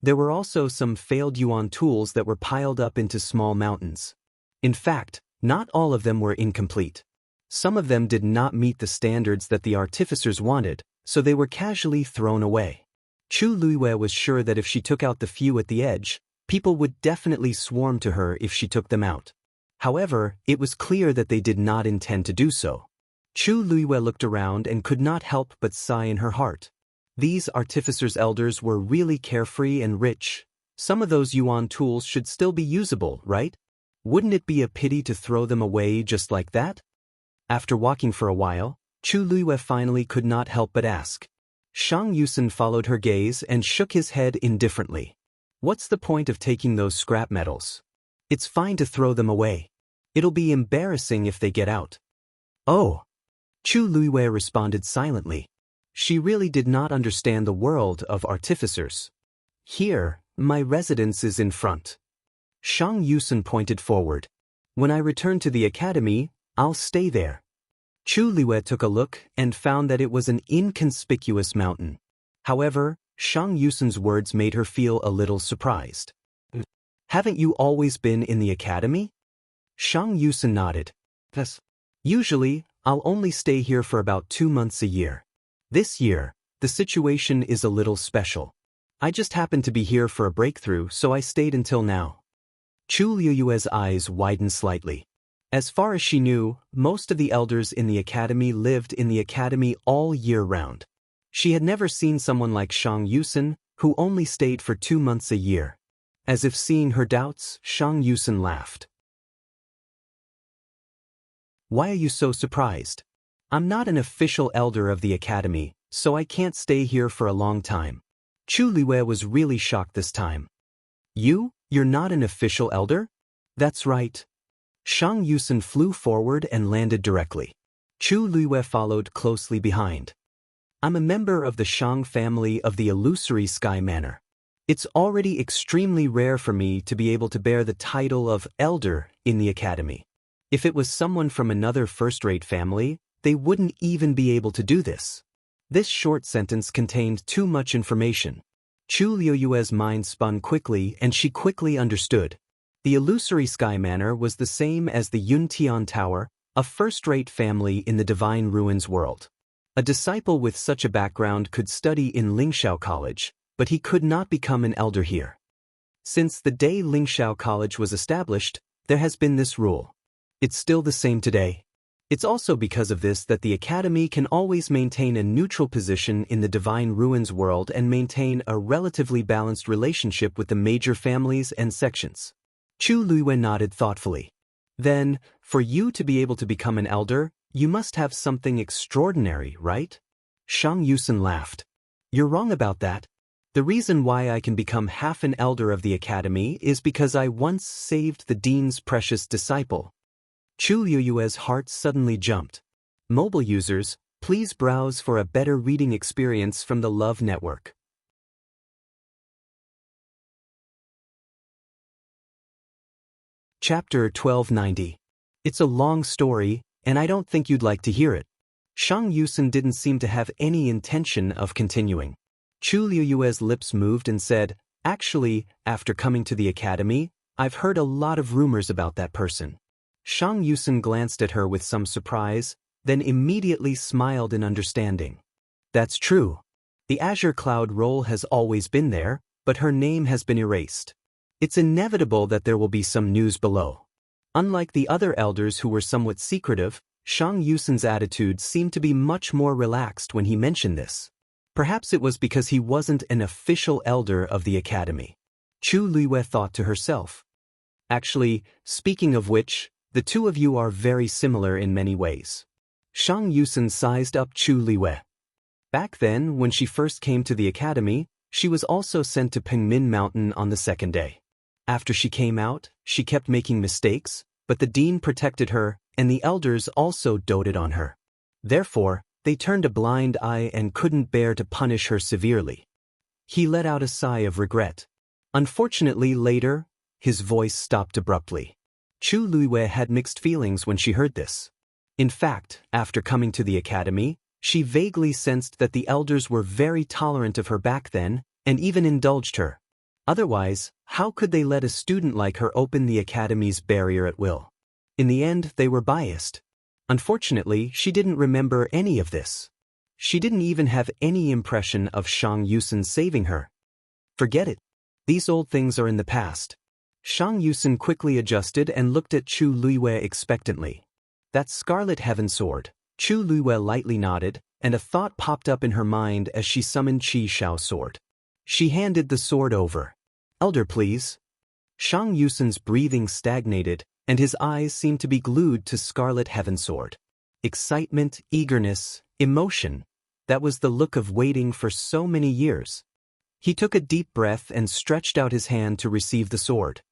There were also some failed yuan tools that were piled up into small mountains. In fact, not all of them were incomplete. Some of them did not meet the standards that the artificers wanted, so they were casually thrown away. Chu Luiyue was sure that if she took out the few at the edge, people would definitely swarm to her if she took them out. However, it was clear that they did not intend to do so. Chu Luiyue looked around and could not help but sigh in her heart. These artificers' elders were really carefree and rich. Some of those yuan tools should still be usable, right? Wouldn't it be a pity to throw them away just like that? After walking for a while, Chu Luiyue finally could not help but ask. Shang Yusen followed her gaze and shook his head indifferently. "What's the point of taking those scrap metals? It's fine to throw them away. It'll be embarrassing if they get out." "Oh." Chu Luiyue responded silently. She really did not understand the world of artificers. "Here, my residence is in front." Shang Yusen pointed forward. "When I return to the academy, I'll stay there." Chu Liwei took a look and found that it was an inconspicuous mountain. However, Shang Yusun's words made her feel a little surprised. Haven't you always been in the academy? Shang Yusun nodded. Yes. Usually, I'll only stay here for about 2 months a year. This year, the situation is a little special. I just happened to be here for a breakthrough, so I stayed until now. Chu Liyue's eyes widened slightly. As far as she knew, most of the elders in the academy lived in the academy all year round. She had never seen someone like Shang Yusun, who only stayed for 2 months a year. As if seeing her doubts, Shang Yusun laughed. Why are you so surprised? I'm not an official elder of the academy, so I can't stay here for a long time. Chu Liwei was really shocked this time. You're not an official elder? That's right. Shang Yusun flew forward and landed directly. Chu Liwei followed closely behind. I'm a member of the Shang family of the illusory Sky Manor. It's already extremely rare for me to be able to bear the title of elder in the academy. If it was someone from another first-rate family, they wouldn't even be able to do this. This short sentence contained too much information. Chu Liyue's mind spun quickly and she quickly understood. The illusory Sky Manor was the same as the Yuntian Tower, a first-rate family in the Divine Ruins world. A disciple with such a background could study in Lingxiao College, but he could not become an elder here. Since the day Lingxiao College was established, there has been this rule. It's still the same today. It's also because of this that the academy can always maintain a neutral position in the Divine Ruins world and maintain a relatively balanced relationship with the major families and sections. Chu Liwei nodded thoughtfully. Then, for you to be able to become an elder, you must have something extraordinary, right? Shang Yusun laughed. You're wrong about that. The reason why I can become half an elder of the academy is because I once saved the dean's precious disciple. Chu Liyue's heart suddenly jumped. Mobile users, please browse for a better reading experience from the Love Network. Chapter 1290. It's a long story, and I don't think you'd like to hear it. Shang Yusun didn't seem to have any intention of continuing. Chu Liyue's lips moved and said, Actually, after coming to the academy, I've heard a lot of rumors about that person. Shang Yusun glanced at her with some surprise, then immediately smiled in understanding. That's true. The Azure Cloud role has always been there, but her name has been erased. It's inevitable that there will be some news below. Unlike the other elders who were somewhat secretive, Shang Yusun's attitude seemed to be much more relaxed when he mentioned this. Perhaps it was because he wasn't an official elder of the academy. Chu Liwei thought to herself. Actually, speaking of which, the two of you are very similar in many ways. Shang Yusun sized up Chu Liwei. Back then, when she first came to the academy, she was also sent to Pengmin Mountain on the second day. After she came out, she kept making mistakes, but the dean protected her, and the elders also doted on her. Therefore, they turned a blind eye and couldn't bear to punish her severely. He let out a sigh of regret. Unfortunately, later, his voice stopped abruptly. Chu Liwei had mixed feelings when she heard this. In fact, after coming to the academy, she vaguely sensed that the elders were very tolerant of her back then, and even indulged her. Otherwise, how could they let a student like her open the academy's barrier at will? In the end, they were biased. Unfortunately, she didn't remember any of this. She didn't even have any impression of Shang Yusun saving her. Forget it. These old things are in the past. Shang Yusun quickly adjusted and looked at Chu Liwei expectantly. That Scarlet Heaven Sword. Chu Liwei lightly nodded, and a thought popped up in her mind as she summoned Qi Shao Sword. She handed the sword over. Elder, please. Shang Yusun's breathing stagnated, and his eyes seemed to be glued to Scarlet Heaven Sword. Excitement, eagerness, emotion. That was the look of waiting for so many years. He took a deep breath and stretched out his hand to receive the sword.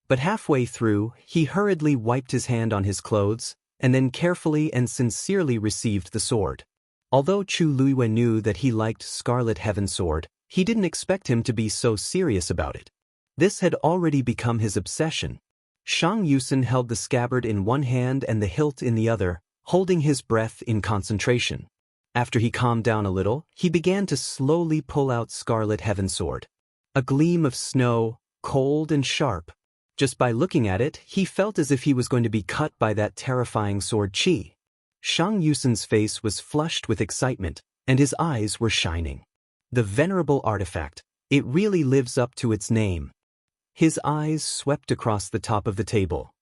But halfway through, he hurriedly wiped his hand on his clothes, and then carefully and sincerely received the sword. Although Chu Liwei knew that he liked Scarlet Heaven Sword, he didn't expect him to be so serious about it. This had already become his obsession. Shang Yusun held the scabbard in one hand and the hilt in the other, holding his breath in concentration. After he calmed down a little, he began to slowly pull out Scarlet Heaven Sword. A gleam of snow, cold and sharp. Just by looking at it, he felt as if he was going to be cut by that terrifying sword chi. Shang Yusen's face was flushed with excitement, and his eyes were shining. The venerable artifact, it really lives up to its name. His eyes swept across the top of the table.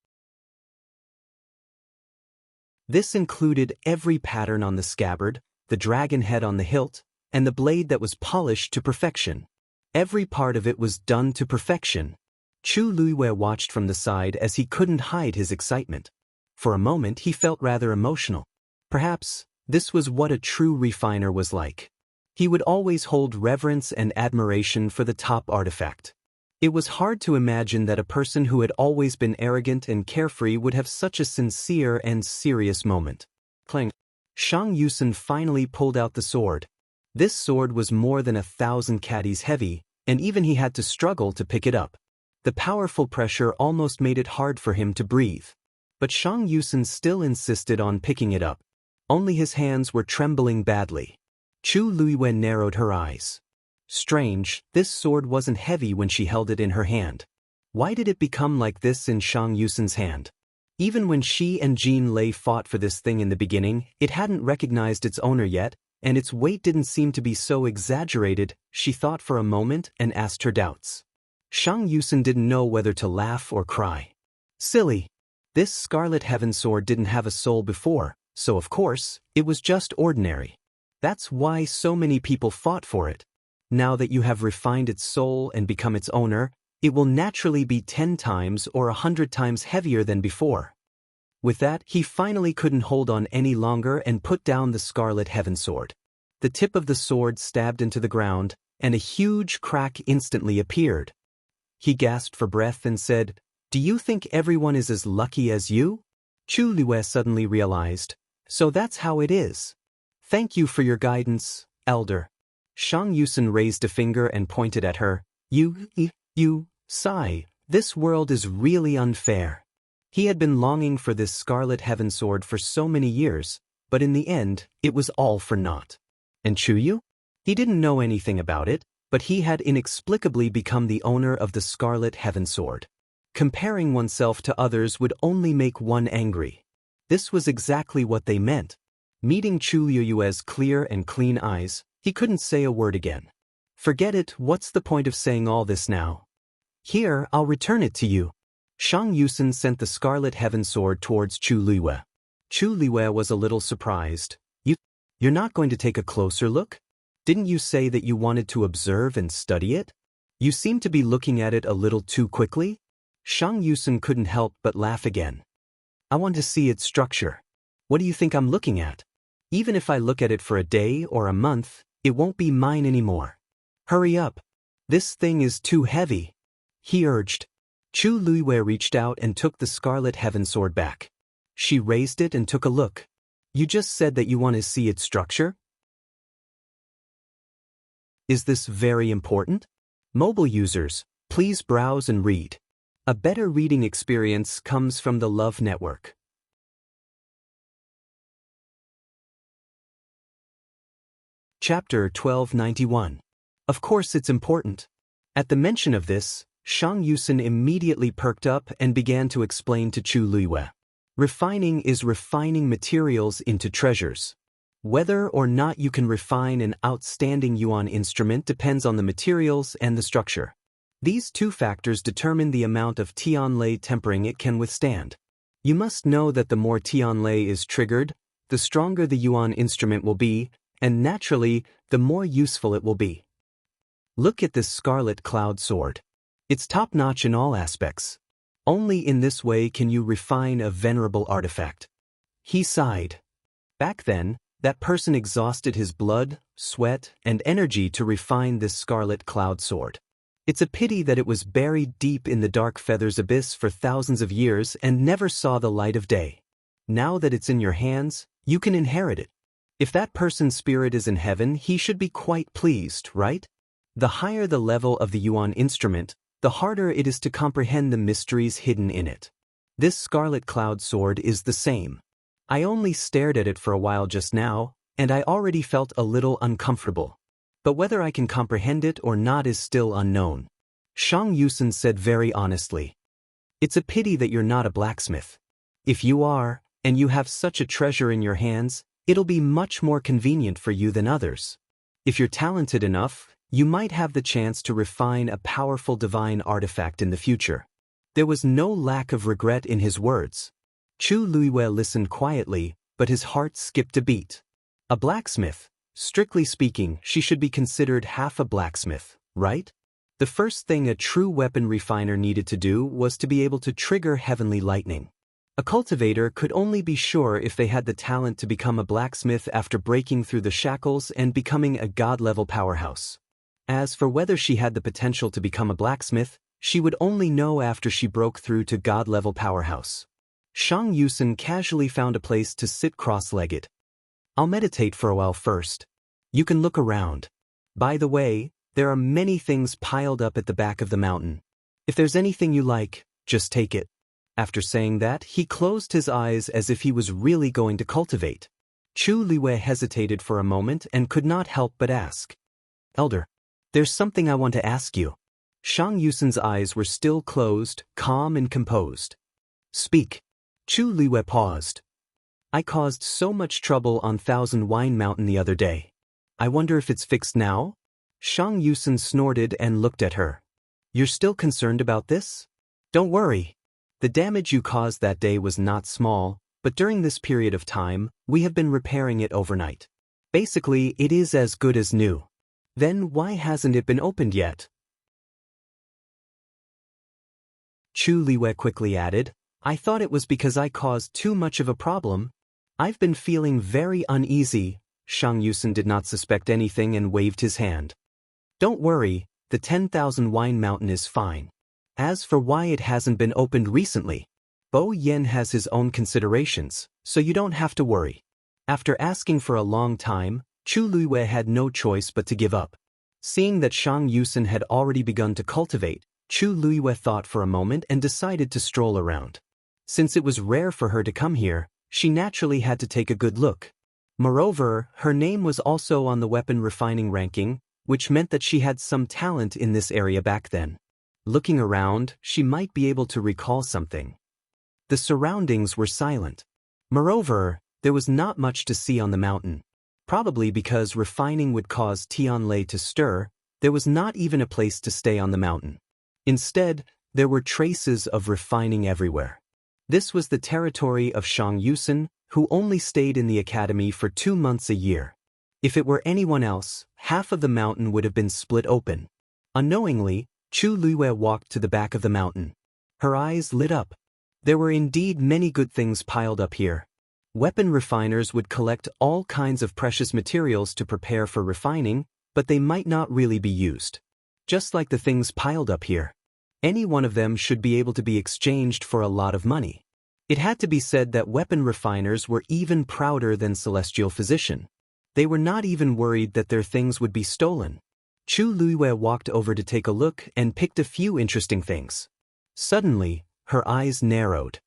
This included every pattern on the scabbard, the dragon head on the hilt, and the blade that was polished to perfection. Every part of it was done to perfection. Chu Luiwei watched from the side as he couldn't hide his excitement. For a moment he felt rather emotional. Perhaps this was what a true refiner was like. He would always hold reverence and admiration for the top artifact. It was hard to imagine that a person who had always been arrogant and carefree would have such a sincere and serious moment. Clang. Shang Yusen finally pulled out the sword. This sword was more than 1,000 caddies heavy, and even he had to struggle to pick it up. The powerful pressure almost made it hard for him to breathe. But Shang Yusen still insisted on picking it up. Only his hands were trembling badly. Chu Luiwen narrowed her eyes. Strange, this sword wasn't heavy when she held it in her hand. Why did it become like this in Shang Yusen's hand? Even when she and Jean Lei fought for this thing in the beginning, it hadn't recognized its owner yet, and its weight didn't seem to be so exaggerated. She thought for a moment and asked her doubts. Shang Yusen didn't know whether to laugh or cry. Silly! This Scarlet Heaven Sword didn't have a soul before, so of course, it was just ordinary. That's why so many people fought for it. Now that you have refined its soul and become its owner, it will naturally be 10 times or 100 times heavier than before. With that, he finally couldn't hold on any longer and put down the Scarlet Heaven Sword. The tip of the sword stabbed into the ground, and a huge crack instantly appeared. He gasped for breath and said, "Do you think everyone is as lucky as you?" Chu Lue suddenly realized, "So that's how it is. Thank you for your guidance, Elder." Shang Yusen raised a finger and pointed at her. You, sigh, this world is really unfair. He had been longing for this Scarlet Heaven Sword for so many years, but in the end, it was all for naught. And Chuyu? He didn't know anything about it, but he had inexplicably become the owner of the Scarlet Heaven Sword. Comparing oneself to others would only make one angry. This was exactly what they meant. Meeting Chu Yuyue's clear and clean eyes, he couldn't say a word again. Forget it, what's the point of saying all this now? Here, I'll return it to you. Shang Yusen sent the Scarlet Heaven Sword towards Chu Lue. Chu Lue was a little surprised. You're not going to take a closer look? Didn't you say that you wanted to observe and study it? You seem to be looking at it a little too quickly. Shang Yusen couldn't help but laugh again. I want to see its structure. What do you think I'm looking at? Even if I look at it for a day or a month, it won't be mine anymore. Hurry up. This thing is too heavy, he urged. Chu Luiwei reached out and took the Scarlet Heaven Sword back. She raised it and took a look. You just said that you want to see its structure? Is this very important? Mobile users, please browse and read. A better reading experience comes from the Love Network. Chapter 1291. Of course it's important. At the mention of this, Shang Yusen immediately perked up and began to explain to Chu Luiwei. Refining is refining materials into treasures. Whether or not you can refine an outstanding yuan instrument depends on the materials and the structure. These two factors determine the amount of Tianlei tempering it can withstand. You must know that the more Tianlei is triggered, the stronger the yuan instrument will be, and naturally, the more useful it will be. Look at this Scarlet Cloud Sword. It's top-notch in all aspects. Only in this way can you refine a venerable artifact. He sighed. Back then, that person exhausted his blood, sweat, and energy to refine this Scarlet Cloud Sword. It's a pity that it was buried deep in the Dark Feather's abyss for thousands of years and never saw the light of day. Now that it's in your hands, you can inherit it. If that person's spirit is in heaven, he should be quite pleased, right? The higher the level of the yuan instrument, the harder it is to comprehend the mysteries hidden in it. This Scarlet Cloud Sword is the same. I only stared at it for a while just now, and I already felt a little uncomfortable. But whether I can comprehend it or not is still unknown. Shang Yusen said very honestly. It's a pity that you're not a blacksmith. If you are, and you have such a treasure in your hands, it'll be much more convenient for you than others. If you're talented enough, you might have the chance to refine a powerful divine artifact in the future. There was no lack of regret in his words. Chu Luiyue listened quietly, but his heart skipped a beat. A blacksmith? Strictly speaking, she should be considered half a blacksmith, right? The first thing a true weapon refiner needed to do was to be able to trigger heavenly lightning. A cultivator could only be sure if they had the talent to become a blacksmith after breaking through the shackles and becoming a god-level powerhouse. As for whether she had the potential to become a blacksmith, she would only know after she broke through to god-level powerhouse. Shang Yusen casually found a place to sit cross-legged. I'll meditate for a while first. You can look around. By the way, there are many things piled up at the back of the mountain. If there's anything you like, just take it. After saying that, he closed his eyes as if he was really going to cultivate. Chu Luiyue hesitated for a moment and could not help but ask. Elder, there's something I want to ask you. Shang Yusen's eyes were still closed, calm and composed. Speak. Chu Luiyue paused. I caused so much trouble on Thousand Wine Mountain the other day. I wonder if it's fixed now? Shang Yusen snorted and looked at her. You're still concerned about this? Don't worry. The damage you caused that day was not small, but during this period of time, we have been repairing it overnight. Basically, it is as good as new. Then why hasn't it been opened yet? Chu Luiyue quickly added, I thought it was because I caused too much of a problem. I've been feeling very uneasy. Shang Yusen did not suspect anything and waved his hand. Don't worry, the 10,000 Wine Mountain is fine. As for why it hasn't been opened recently, Bo Yen has his own considerations, so you don't have to worry. After asking for a long time, Chu Luiyue had no choice but to give up. Seeing that Shang Yusen had already begun to cultivate, Chu Luiyue thought for a moment and decided to stroll around. Since it was rare for her to come here, she naturally had to take a good look. Moreover, her name was also on the weapon refining ranking, which meant that she had some talent in this area back then. Looking around, she might be able to recall something. The surroundings were silent. Moreover, there was not much to see on the mountain. Probably because refining would cause Tianlei to stir, there was not even a place to stay on the mountain. Instead, there were traces of refining everywhere. This was the territory of Shang Yusen, who only stayed in the academy for 2 months a year. If it were anyone else, half of the mountain would have been split open. Unknowingly, Chu Luiyue walked to the back of the mountain. Her eyes lit up. There were indeed many good things piled up here. Weapon refiners would collect all kinds of precious materials to prepare for refining, but they might not really be used. Just like the things piled up here. Any one of them should be able to be exchanged for a lot of money. It had to be said that weapon refiners were even prouder than Celestial Physician. They were not even worried that their things would be stolen. Chu Luiyue walked over to take a look and picked a few interesting things. Suddenly, her eyes narrowed.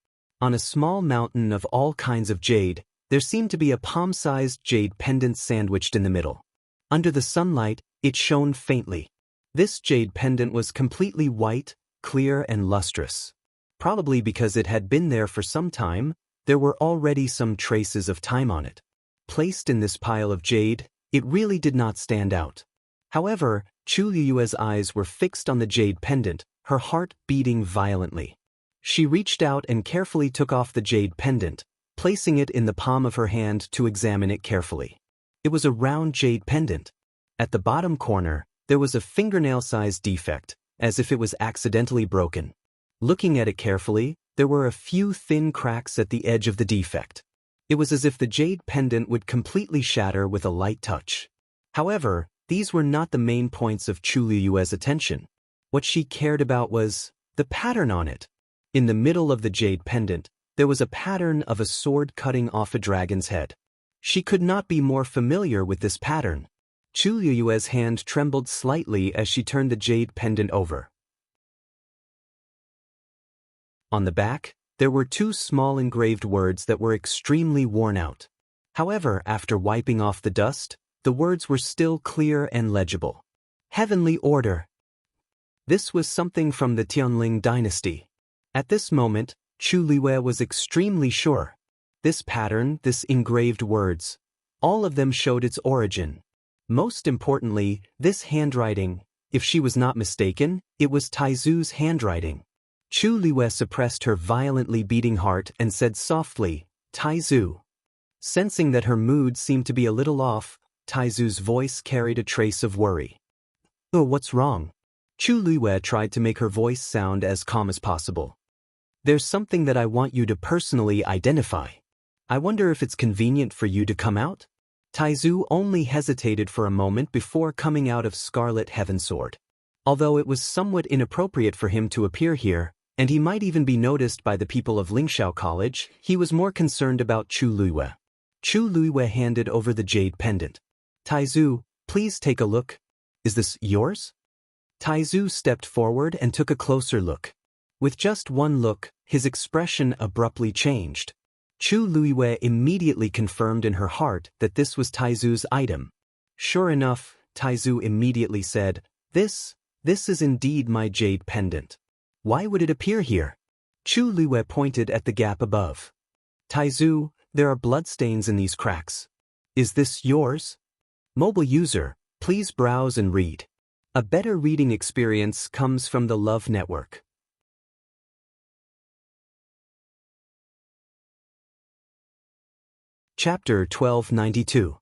On a small mountain of all kinds of jade, there seemed to be a palm-sized jade pendant sandwiched in the middle. Under the sunlight, it shone faintly. This jade pendant was completely white, clear and lustrous. Probably because it had been there for some time, there were already some traces of time on it. Placed in this pile of jade, it really did not stand out. However, Chu Luiyue's eyes were fixed on the jade pendant, her heart beating violently. She reached out and carefully took off the jade pendant, placing it in the palm of her hand to examine it carefully. It was a round jade pendant. At the bottom corner, there was a fingernail-sized defect, as if it was accidentally broken. Looking at it carefully, there were a few thin cracks at the edge of the defect. It was as if the jade pendant would completely shatter with a light touch. However, these were not the main points of Chu Luiyue's attention. What she cared about was the pattern on it. In the middle of the jade pendant, there was a pattern of a sword cutting off a dragon's head. She could not be more familiar with this pattern. Chu Luiyue's hand trembled slightly as she turned the jade pendant over. On the back, There were two small engraved words that were extremely worn out. However, after wiping off the dust, the words were still clear and legible. Heavenly Order. This was something from the Tianling dynasty. At this moment, Chu Liwei was extremely sure. This pattern, this engraved words, all of them showed its origin. Most importantly, this handwriting, if she was not mistaken, it was Taizu's handwriting. Chu Liwei suppressed her violently beating heart and said softly, "Taizu." Sensing that her mood seemed to be a little off, Taizu's voice carried a trace of worry. "Oh, what's wrong?" Chu Liwei tried to make her voice sound as calm as possible. "There's something that I want you to personally identify. I wonder if it's convenient for you to come out?" Taizu only hesitated for a moment before coming out of Scarlet Heavensword. Although it was somewhat inappropriate for him to appear here, and he might even be noticed by the people of Lingxiao College, he was more concerned about Chu Liwei. Chu Liwei handed over the jade pendant. "Taizu, please take a look. Is this yours?" Taizu stepped forward and took a closer look. With just one look, his expression abruptly changed. Chu Liwei immediately confirmed in her heart that this was Taizu's item. Sure enough, Taizu immediately said, This is indeed my jade pendant. Why would it appear here?" Chu Liwei pointed at the gap above. "Taizu, there are bloodstains in these cracks. Is this yours?" Mobile user, please browse and read. A better reading experience comes from the Love Network. Chapter 1292.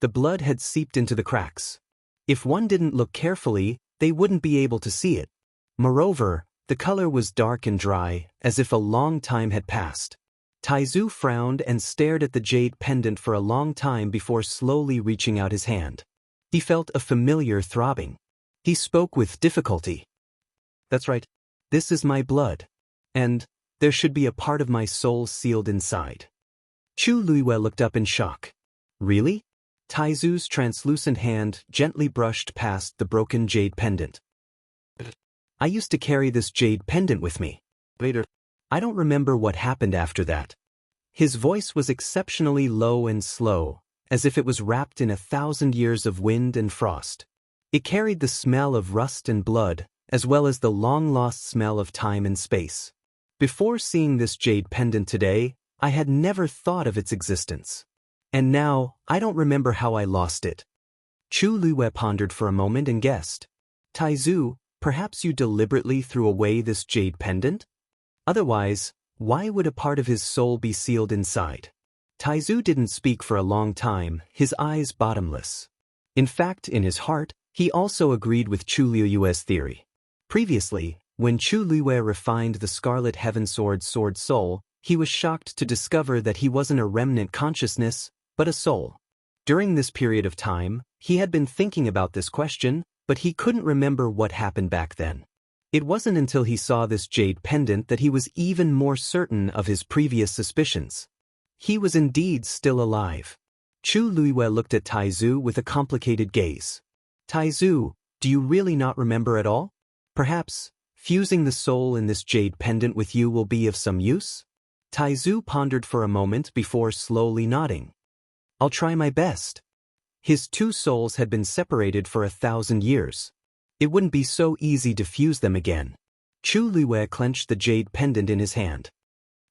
The blood had seeped into the cracks. If one didn't look carefully, they wouldn't be able to see it. Moreover, the color was dark and dry, as if a long time had passed. Taizu frowned and stared at the jade pendant for a long time before slowly reaching out his hand. He felt a familiar throbbing. He spoke with difficulty. "That's right. This is my blood. And there should be a part of my soul sealed inside." Chu Liwei looked up in shock. "Really?" Taizu's translucent hand gently brushed past the broken jade pendant. "I used to carry this jade pendant with me. Later, I don't remember what happened after that." His voice was exceptionally low and slow, as if it was wrapped in 1,000 years of wind and frost. It carried the smell of rust and blood, as well as the long-lost smell of time and space. Before seeing this jade pendant today, I had never thought of its existence. And now, I don't remember how I lost it. Chu Liwei pondered for a moment and guessed. "Taizu, perhaps you deliberately threw away this jade pendant? Otherwise, why would a part of his soul be sealed inside?" Taizu didn't speak for a long time, his eyes bottomless. In fact, in his heart, he also agreed with Chu Liu's theory. Previously, when Chu Liwei refined the Scarlet Heavensword sword soul, he was shocked to discover that he wasn't a remnant consciousness, but a soul. During this period of time, he had been thinking about this question, but he couldn't remember what happened back then. It wasn't until he saw this jade pendant that he was even more certain of his previous suspicions. He was indeed still alive. Chu Liwei looked at Taizu with a complicated gaze. "Taizu, do you really not remember at all? Perhaps, fusing the soul in this jade pendant with you will be of some use?" Taizu pondered for a moment before slowly nodding. "I'll try my best." His two souls had been separated for 1,000 years. It wouldn't be so easy to fuse them again. Chu Liwei clenched the jade pendant in his hand.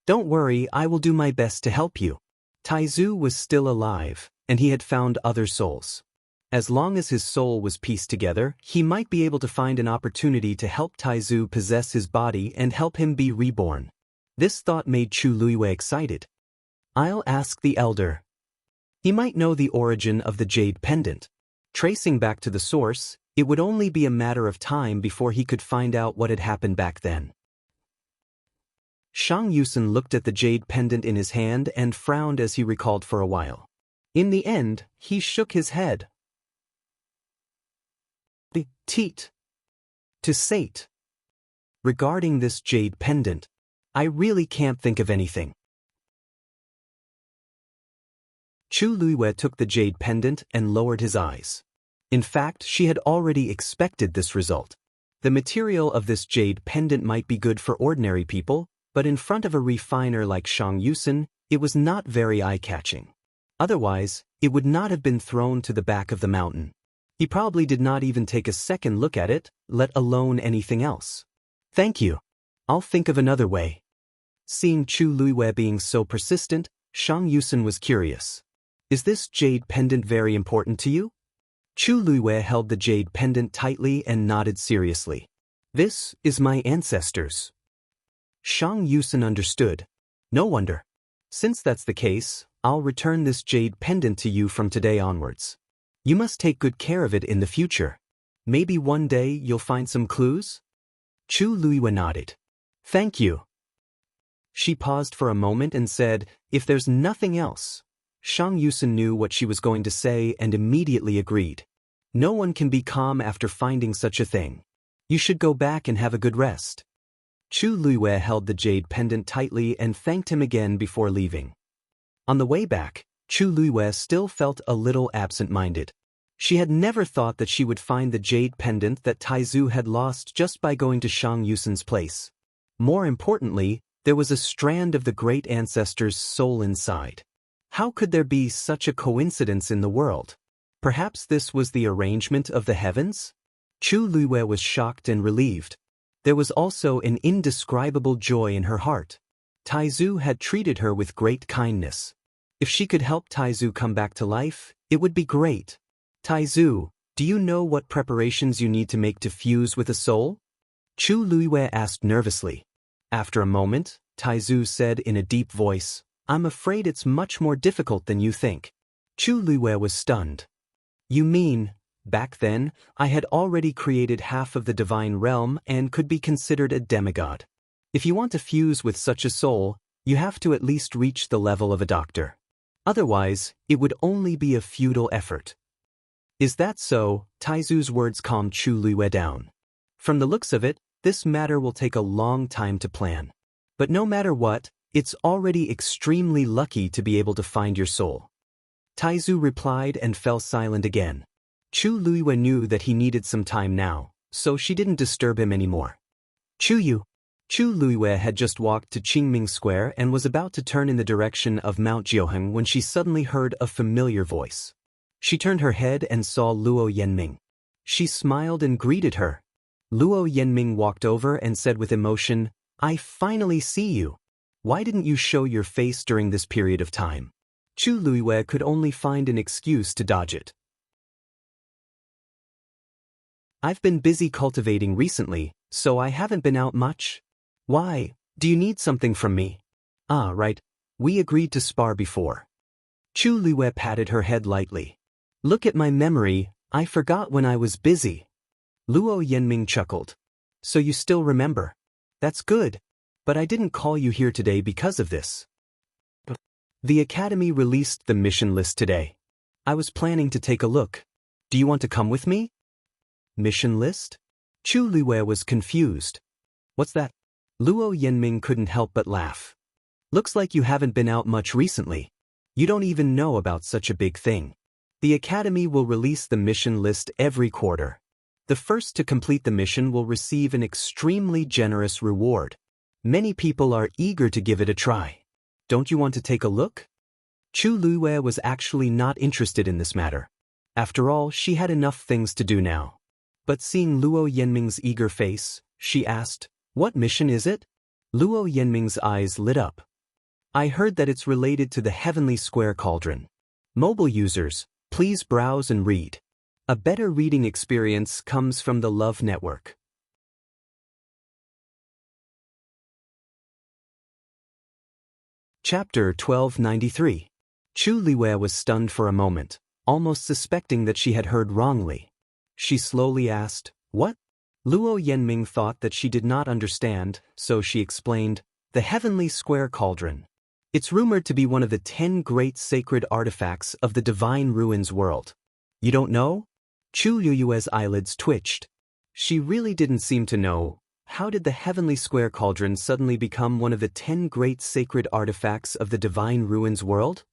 "Don't worry, I will do my best to help you." Taizu was still alive, and he had found other souls. As long as his soul was pieced together, he might be able to find an opportunity to help Taizu possess his body and help him be reborn. This thought made Chu Liwei excited. "I'll ask the elder. He might know the origin of the jade pendant. Tracing back to the source, it would only be a matter of time before he could find out what had happened back then." Shang Yusen looked at the jade pendant in his hand and frowned as he recalled for a while. In the end, he shook his head. "The teat. To sate. Regarding this jade pendant, I really can't think of anything." Chu Liwei took the jade pendant and lowered his eyes. In fact, she had already expected this result. The material of this jade pendant might be good for ordinary people, But in front of a refiner like Shang Yusen, it was not very eye-catching. Otherwise, it would not have been thrown to the back of the mountain. He probably did not even take a second look at it, let alone anything else. Thank you. I'll think of another way. Seeing Chu Luiwei being so persistent, Shang Yusen was curious. Is this jade pendant very important to you? Chu Luiwei held the jade pendant tightly and nodded seriously. This is my ancestors. Shang Yusen understood. No wonder. Since that's the case, I'll return this jade pendant to you from today onwards. You must take good care of it in the future. Maybe one day you'll find some clues? Chu Luiwei nodded. Thank you. She paused for a moment and said, if there's nothing else. Shang Yusen knew what she was going to say and immediately agreed. No one can be calm after finding such a thing. You should go back and have a good rest. Chu Luiwei held the jade pendant tightly and thanked him again before leaving. On the way back, Chu Luiwei still felt a little absent-minded. She had never thought that she would find the jade pendant that Taizu had lost just by going to Shang Yusen's place. More importantly, there was a strand of the great ancestor's soul inside. How could there be such a coincidence in the world? Perhaps this was the arrangement of the heavens? Chu Luiwei was shocked and relieved. There was also an indescribable joy in her heart. Taizu had treated her with great kindness. If she could help Taizu come back to life, it would be great. Taizu, do you know what preparations you need to make to fuse with a soul? Chu Luiwei asked nervously. After a moment, Taizu said in a deep voice, I'm afraid it's much more difficult than you think. Chu Luiwei was stunned. You mean, back then, I had already created half of the divine realm and could be considered a demigod. If you want to fuse with such a soul, you have to at least reach the level of a doctor. Otherwise, it would only be a futile effort. Is that so? Taizu's words calmed Chu Luiwei down. From the looks of it, this matter will take a long time to plan. But no matter what, it's already extremely lucky to be able to find your soul. Taizu replied and fell silent again. Chu Luiwei knew that he needed some time now, so she didn't disturb him anymore. Chu Luiwei had just walked to Qingming Square and was about to turn in the direction of Mount Jianghu when she suddenly heard a familiar voice. She turned her head and saw Luo Yanming. She smiled and greeted her. Luo Yanming walked over and said with emotion, I finally see you. Why didn't you show your face during this period of time? Chu Luiwei could only find an excuse to dodge it. I've been busy cultivating recently, so I haven't been out much. Why, do you need something from me? Ah, right. We agreed to spar before. Chu Luiwei patted her head lightly. Look at my memory, I forgot when I was busy. Luo Yanming chuckled. So you still remember? That's good. But I didn't call you here today because of this. The Academy released the mission list today. I was planning to take a look. Do you want to come with me? Mission list? Chu Luiwei was confused. What's that? Luo Yanming couldn't help but laugh. Looks like you haven't been out much recently. You don't even know about such a big thing. The Academy will release the mission list every quarter. The first to complete the mission will receive an extremely generous reward. Many people are eager to give it a try. Don't you want to take a look? Chu Luiwei was actually not interested in this matter. After all, she had enough things to do now. But seeing Luo Yanming's eager face, she asked, What mission is it? Luo Yanming's eyes lit up. I heard that it's related to the Heavenly Square Cauldron. Mobile users, please browse and read. A better reading experience comes from the Love Network. Chapter 1293. Chu Luiwei was stunned for a moment, almost suspecting that she had heard wrongly. She slowly asked, What? Luo Yanming thought that she did not understand, so she explained, The Heavenly Square Cauldron. It's rumored to be one of the 10 great sacred artifacts of the Divine Ruins world. You don't know? Chu Luiwei's eyelids twitched. She really didn't seem to know. How did the Heavenly Square Cauldron suddenly become one of the 10 great sacred artifacts of the Divine Ruins world?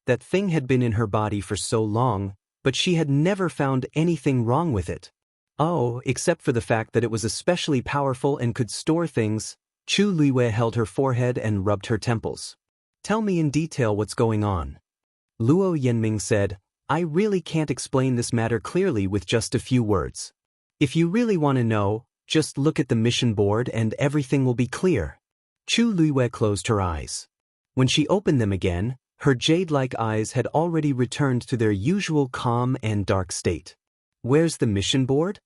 That thing had been in her body for so long, but she had never found anything wrong with it. Oh, except for the fact that it was especially powerful and could store things. Chu Luiwei held her forehead and rubbed her temples. Tell me in detail what's going on. Luo Yanming said, I really can't explain this matter clearly with just a few words. If you really want to know, just look at the mission board and everything will be clear. Chu Luiwei closed her eyes. When she opened them again, her jade-like eyes had already returned to their usual calm and dark state. Where's the mission board?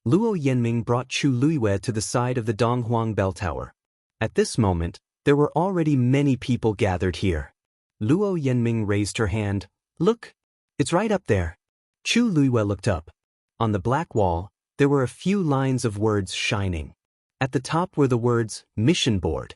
Luo Yanming brought Chu Luiwei to the side of the Donghuang bell tower. At this moment, there were already many people gathered here. Luo Yanming raised her hand. Look, it's right up there. Chu Luiwei looked up. On the black wall, there were a few lines of words shining. At the top were the words, Mission Board.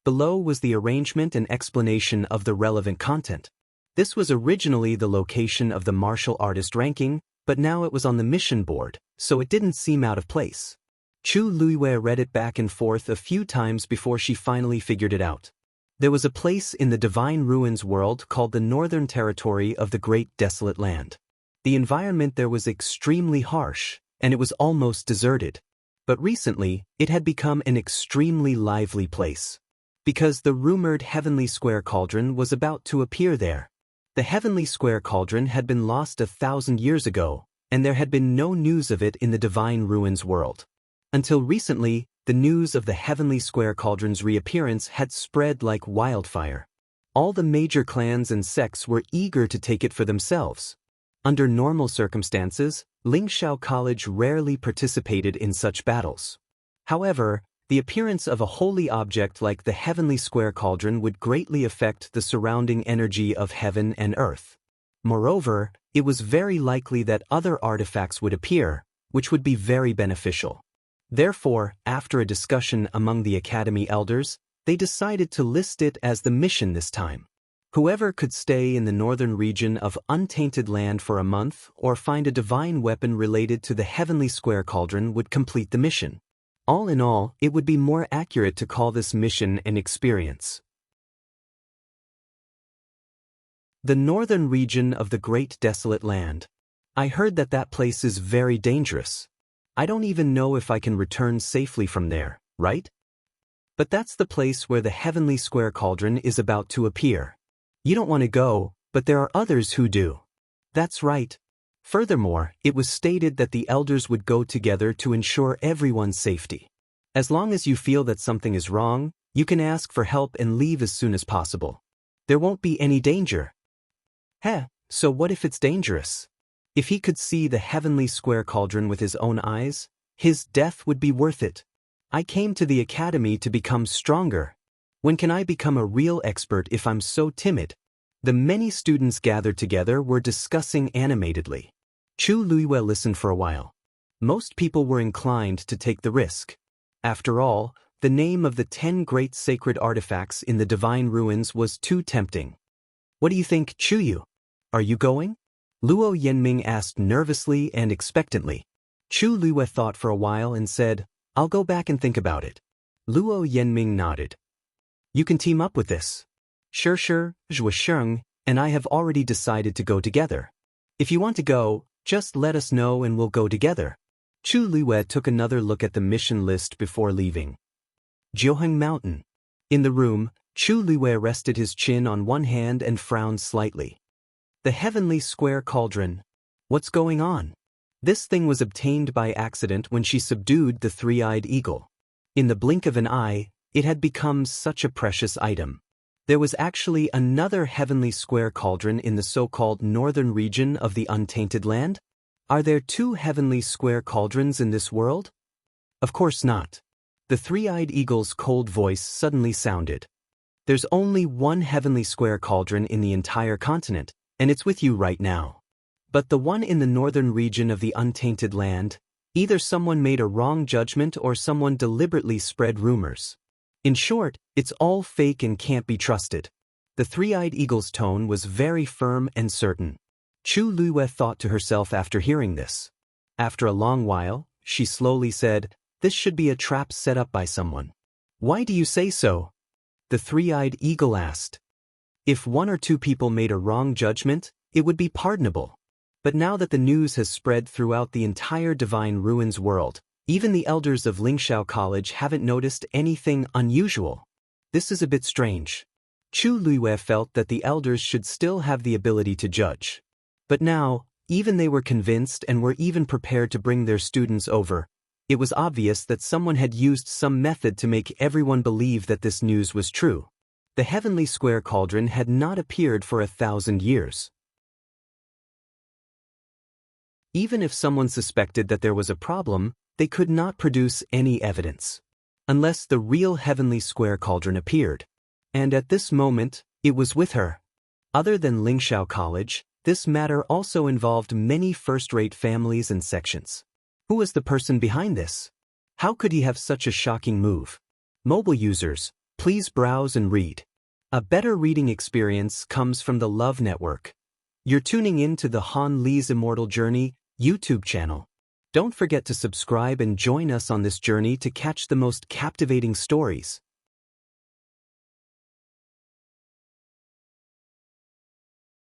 Below was the arrangement and explanation of the relevant content. This was originally the location of the martial artist ranking, but now it was on the mission board, so it didn't seem out of place. Chu Luiwei read it back and forth a few times before she finally figured it out. There was a place in the Divine Ruins world called the Northern Territory of the Great Desolate Land. The environment there was extremely harsh, and it was almost deserted. But recently, it had become an extremely lively place. Because the rumored Heavenly Square Cauldron was about to appear there. The Heavenly Square Cauldron had been lost 1,000 years ago, and there had been no news of it in the Divine Ruins world. Until recently, the news of the Heavenly Square Cauldron's reappearance had spread like wildfire. All the major clans and sects were eager to take it for themselves. Under normal circumstances, Lingxiao College rarely participated in such battles. However, the appearance of a holy object like the Heavenly Square Cauldron would greatly affect the surrounding energy of heaven and earth. Moreover, it was very likely that other artifacts would appear, which would be very beneficial. Therefore, after a discussion among the Academy elders, they decided to list it as the mission this time. Whoever could stay in the northern region of Untainted Land for a month or find a divine weapon related to the Heavenly Square Cauldron would complete the mission. All in all, it would be more accurate to call this mission an experience. The northern region of the Great Desolate Land. I heard that that place is very dangerous. I don't even know if I can return safely from there, right? But that's the place where the Heavenly Square Cauldron is about to appear. You don't want to go, but there are others who do. That's right. Furthermore, it was stated that the elders would go together to ensure everyone's safety. As long as you feel that something is wrong, you can ask for help and leave as soon as possible. There won't be any danger. So what if it's dangerous? If he could see the Heavenly Square Cauldron with his own eyes, his death would be worth it. I came to the academy to become stronger. When can I become a real expert if I'm so timid? The many students gathered together were discussing animatedly. Chu Luiwei listened for a while. Most people were inclined to take the risk. After all, the name of the 10 great sacred artifacts in the Divine Ruins was too tempting. What do you think, Chuyu? Are you going? Luo Yanming asked nervously and expectantly. Chu Luiwei thought for a while and said, I'll go back and think about it. Luo Yanming nodded. You can team up with this. Sure, Zhuo Sheng and I have already decided to go together. If you want to go, just let us know and we'll go together. Chu Luiwei took another look at the mission list before leaving. Jianghu Mountain. In the room, Chu Luiwei rested his chin on one hand and frowned slightly. The Heavenly Square Cauldron. What's going on? This thing was obtained by accident when she subdued the three-eyed eagle. In the blink of an eye, it had become such a precious item. There was actually another Heavenly Square Cauldron in the so-called northern region of the Untainted Land? Are there 2 Heavenly Square Cauldrons in this world? Of course not. The three-eyed eagle's cold voice suddenly sounded. There's only one Heavenly Square Cauldron in the entire continent, and it's with you right now. But the one in the northern region of the Untainted Land, either someone made a wrong judgment or someone deliberately spread rumors. In short, it's all fake and can't be trusted. The three-eyed eagle's tone was very firm and certain. Chu Luiwei thought to herself after hearing this. After a long while, she slowly said, This should be a trap set up by someone. Why do you say so? The three-eyed eagle asked. If 1 or 2 people made a wrong judgment, it would be pardonable. But now that the news has spread throughout the entire Divine Ruins world, Even the elders of Lingxiao College haven't noticed anything unusual. This is a bit strange. Chu Luiyue felt that the elders should still have the ability to judge. But now, even they were convinced and were even prepared to bring their students over. It was obvious that someone had used some method to make everyone believe that this news was true. The heavenly square cauldron had not appeared for 1,000 years. Even if someone suspected that there was a problem, they could not produce any evidence. Unless the real heavenly square cauldron appeared. And at this moment, it was with her. Other than Lingxiao College, this matter also involved many first-rate families and sections. Who was the person behind this? How could he have such a shocking move? Mobile users, please browse and read. A better reading experience comes from the Love Network. You're tuning in to the Han Li's Immortal Journey YouTube channel. Don't forget to subscribe and join us on this journey to catch the most captivating stories.